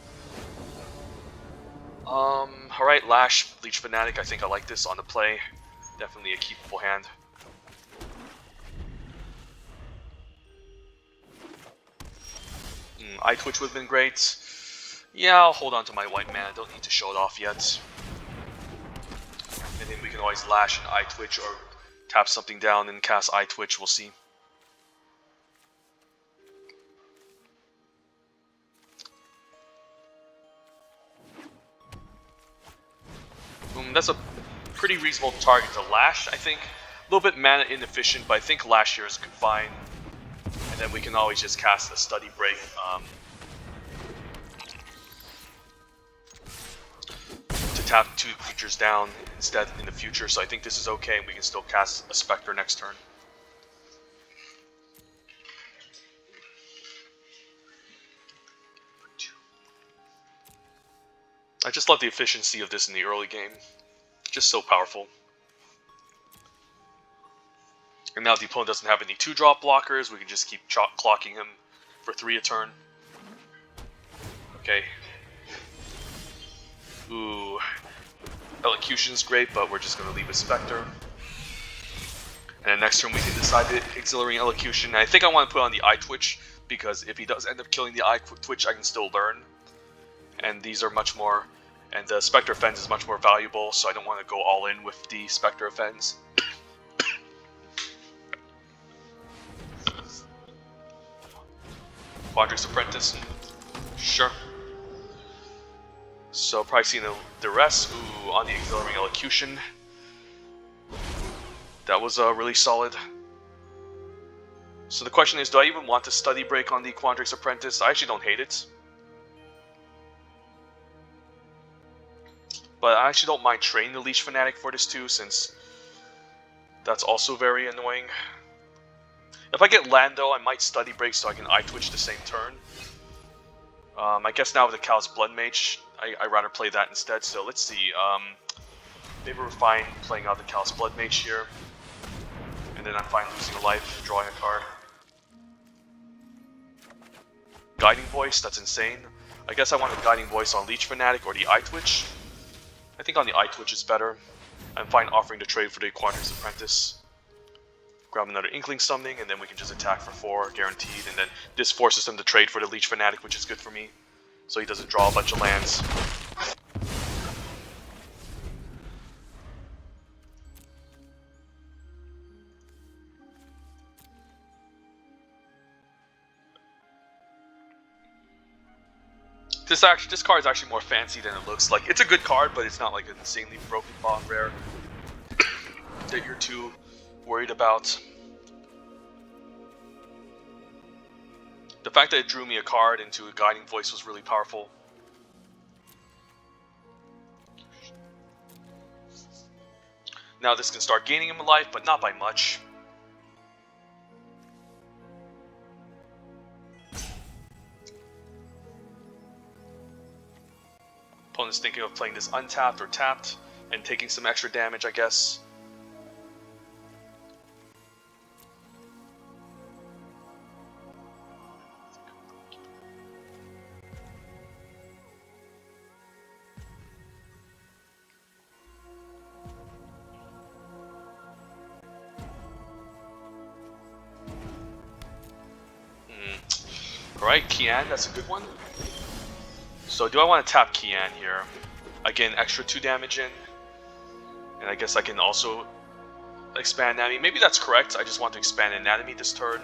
Alright, Lash, Leech Fanatic. I think I like this on the play. Definitely a keepable hand. Eye Twitch would have been great. Yeah, I'll hold on to my white mana. Don't need to show it off yet. And then we can always Lash and Eye Twitch, or tap something down and cast Eye Twitch. We'll see. That's a pretty reasonable target to Lash, I think. A little bit mana inefficient, but I think Lash here is fine. And then we can always just cast a Study Break. To tap 2 creatures down instead in the future, so I think this is okay, and we can still cast a Spectre next turn. I just love the efficiency of this in the early game. Just so powerful. And now the opponent doesn't have any 2-drop blockers, we can just keep clocking him for 3 a turn. Okay. Ooh. Elocution's great, but we're just going to leave a Spectre. And then next turn we can decide the Auxiliary Elocution. And I think I want to put on the Eye Twitch, because if he does end up killing the Eye Twitch, I can still learn. And these are much more... And the Spectre Offense is much more valuable, so I don't want to go all in with the Spectre Offense. Quadrix Apprentice. Sure. So probably seeing the rest. Ooh, on the Auxiliary Elocution. That was really solid. So the question is, do I even want to study break on the Quadrix Apprentice? I actually don't hate it. But I actually don't mind training the Leech Fanatic for this too, since that's also very annoying. If I get Lando, I might study break so I can Eye Twitch the same turn. I guess now with the Callous Blood Mage, I'd rather play that instead, so let's see. Maybe we're fine playing out the Callous Blood Mage here. And then I'm fine losing a life, drawing a card. Guiding Voice, that's insane. I guess I want a Guiding Voice on Leech Fanatic or the Eye Twitch. I think on the Eye Twitch is better. I'm fine offering to trade for the Quadrix Apprentice. Grab another Inkling Summoning, and then we can just attack for 4, guaranteed. And then this forces him to trade for the Leech Fanatic, which is good for me. So he doesn't draw a bunch of lands. This card is actually more fancy than it looks. Like, it's a good card, but it's not like an insanely broken bond rare that you're too worried about. The fact that it drew me a card into a Guiding Voice was really powerful. Now this can start gaining him a life, but not by much. Opponent's thinking of playing this untapped or tapped and taking some extra damage, I guess. Alright, Kian, that's a good one. So do I want to tap Kian here? Again, extra 2 damage in. And I guess I can also expand Anatomy. Maybe that's correct, I just want to expand Anatomy this turn.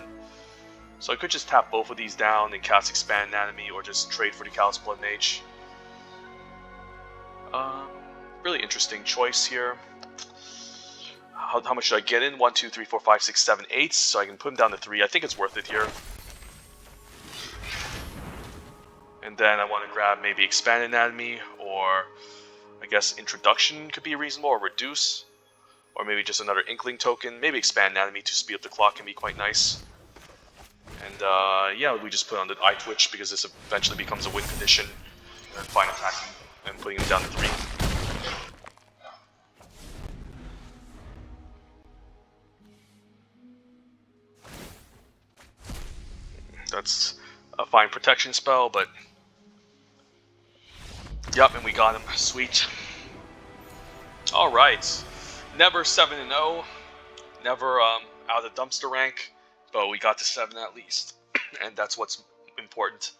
So I could just tap both of these down and cast Expand Anatomy, or just trade for the Callous Blood Mage. Really interesting choice here. How much should I get in? 1, 2, 3, 4, 5, 6, 7, 8. So I can put him down to 3. I think it's worth it here. And then I want to grab maybe Expand Anatomy, or I guess Introduction could be reasonable, or Reduce. Or maybe just another Inkling token. Maybe Expand Anatomy to speed up the clock can be quite nice. And yeah, we just put on the Eye Twitch because this eventually becomes a win condition. And then fine attacking and putting him down to 3. That's a fine protection spell, but yep, and we got him. Sweet. Alright. Never 7-0. Never out of dumpster rank, but we got to 7 at least. And that's what's important.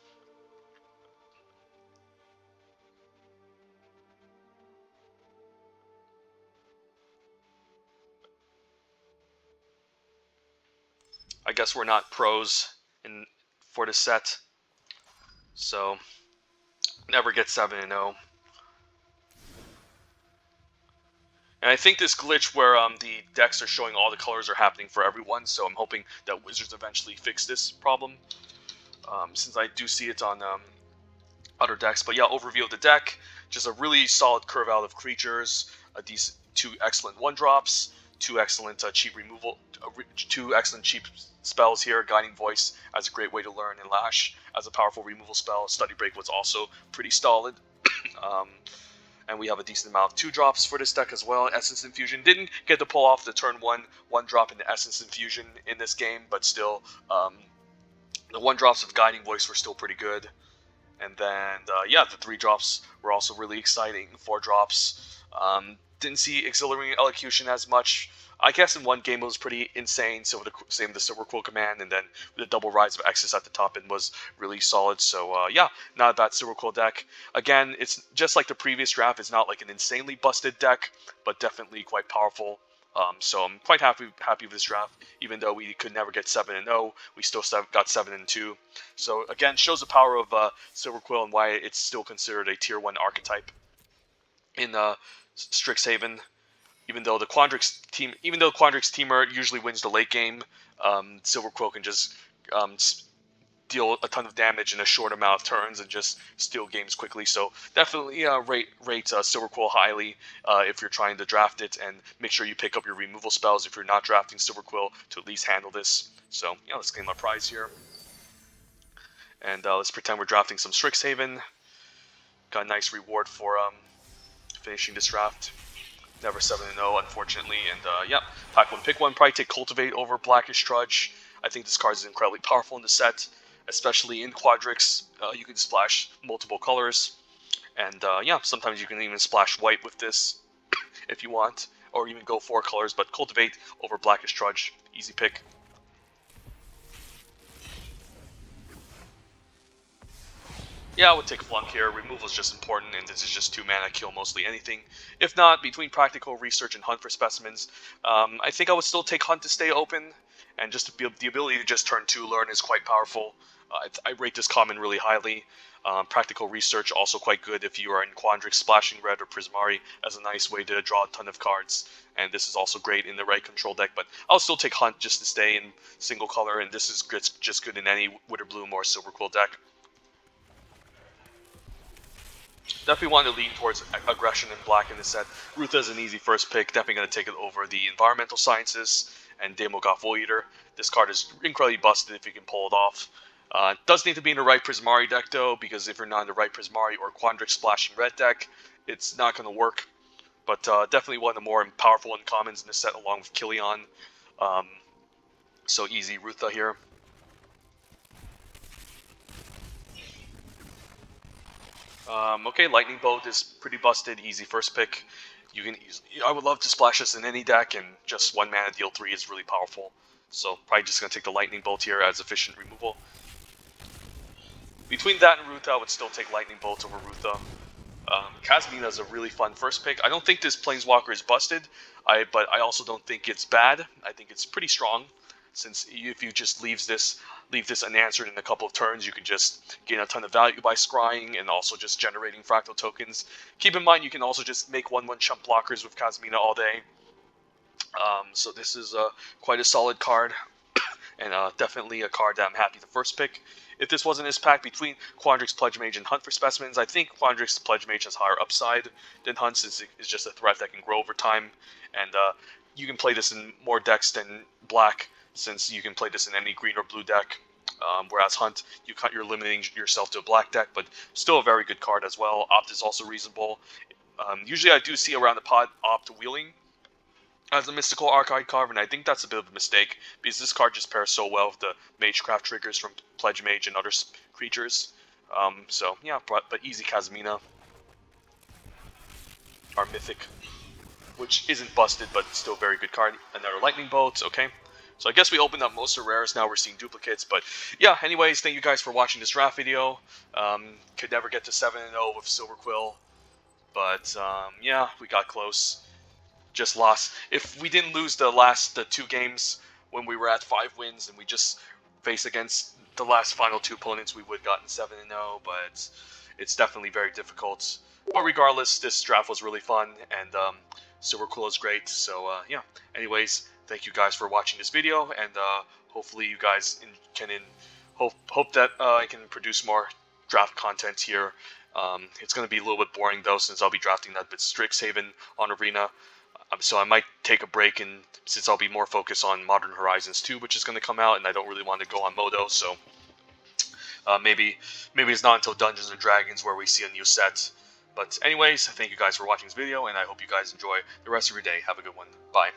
I guess we're not pros for the set. So never get 7-0. And I think this glitch where the decks are showing all the colors are happening for everyone, so I'm hoping that Wizards eventually fix this problem, since I do see it on other decks. But yeah, overview of the deck. just a really solid curve out of creatures, a decent, 2 excellent 1-drops, 2 excellent cheap removal, 2 excellent cheap spells here. Guiding Voice as a great way to learn, and Lash as a powerful removal spell. Study Break was also pretty solid. And we have a decent amount of 2-drops for this deck as well. Essence Infusion didn't get to pull off the turn 1-drop into Essence Infusion in this game, but still, the 1-drops of Guiding Voice were still pretty good. And then, yeah, the 3-drops were also really exciting. 4-drops, didn't see Exhilarating Elocution as much. I guess in one game it was pretty insane, so same with the Silverquill command, and then the double Rise of Exodus at the top end was really solid. So yeah, not a bad Silverquill deck. Again, it's just like the previous draft. It's not like an insanely busted deck, but definitely quite powerful. So I'm quite happy with this draft. Even though we could never get 7-0, we still got 7-2. So again, shows the power of Silverquill and why it's still considered a tier 1 archetype in Strixhaven. Even though Quandrix teamer usually wins the late game, Silverquill can just deal a ton of damage in a short amount of turns and just steal games quickly. So definitely rate Silverquill highly if you're trying to draft it, and make sure you pick up your removal spells if you're not drafting Silverquill to at least handle this. So yeah, let's claim our prize here. And let's pretend we're drafting some Strixhaven. Got a nice reward for finishing this draft. Never 7-0, unfortunately. And yeah, pack 1, pick 1. Probably take Cultivate over Blackish Trudge. I think this card is incredibly powerful in the set, especially in Quadrix. You can splash multiple colors. And yeah, sometimes you can even splash white with this if you want, or even go 4 colors. But Cultivate over Blackish Trudge, easy pick. Yeah, I would take Flunk here. Removal is just important, and this is just 2 mana, kill mostly anything. If not, between Practical Research and Hunt for Specimens, I think I would still take Hunt to stay open, and just the ability to just turn 2 learn is quite powerful. I rate this common really highly. Practical Research also quite good if you are in Quandrix, Splashing Red, or Prismari as a nice way to draw a ton of cards. And this is also great in the right control deck, but I'll still take Hunt just to stay in single color, and this is just good in any Witterbloom or Silverquill deck. Definitely want to lean towards aggression in black in this set. Rutha is an easy first pick. Definitely going to take it over the Environmental Sciences and Demogoth Wool Eater. This card is incredibly busted if you can pull it off. Does need to be in the right Prismari deck though, because if you're not in the right Prismari or Quandrix Splashing Red deck, it's not going to work. But definitely one of the more powerful uncommons in this set, along with Killian. So easy Rutha here. Okay, Lightning Bolt is pretty busted, easy first pick. I would love to splash this in any deck, and just 1 mana deal 3 is really powerful. So probably just going to take the Lightning Bolt here as efficient removal. Between that and Rutha, I would still take Lightning Bolt over Rutha. Kazmina is a really fun first pick. I don't think this Planeswalker is busted, but I also don't think it's bad. I think it's pretty strong, since if you just leave this unanswered in a couple of turns, you can just gain a ton of value by scrying and also just generating fractal tokens. Keep in mind, you can also just make 1/1 chump blockers with Kazmina all day. So this is quite a solid card, and definitely a card that I'm happy to first pick. If this wasn't his pack between Quandrix Pledge Mage and Hunt for Specimens, I think Quandrix Pledge Mage has higher upside than Hunt, since it's just a threat that can grow over time. And you can play this in more decks than black, since you can play this in any green or blue deck. Whereas Hunt, you're limiting yourself to a black deck, but still a very good card as well. Opt is also reasonable. Usually I do see around the pod Opt Wheeling as a mystical archive card, and I think that's a bit of a mistake, because this card just pairs so well with the Magecraft triggers from Pledge Mage and other creatures. So yeah, but easy Kazmina. Our Mythic, which isn't busted, but still a very good card. Another Lightning Bolt, okay. So I guess we opened up most of rares, now we're seeing duplicates, but yeah, anyways, thank you guys for watching this draft video. Could never get to 7-0 with Silverquill, but yeah, we got close. Just lost. If we didn't lose the 2 games when we were at 5 wins, and we just faced against the last final 2 opponents, we would have gotten 7-0, but it's definitely very difficult. But regardless, this draft was really fun, and Silverquill is great, so yeah. Anyways, thank you guys for watching this video, and hopefully you guys hope that I can produce more draft content here It's going to be a little bit boring though, since I'll be drafting that bit Strixhaven on Arena. So I might take a break, and since I'll be more focused on Modern Horizons 2, which is going to come out, and I don't really want to go on Modo, so maybe it's not until Dungeons and Dragons where we see a new set. But anyways, thank you guys for watching this video, and I hope you guys enjoy the rest of your day. Have a good one. Bye.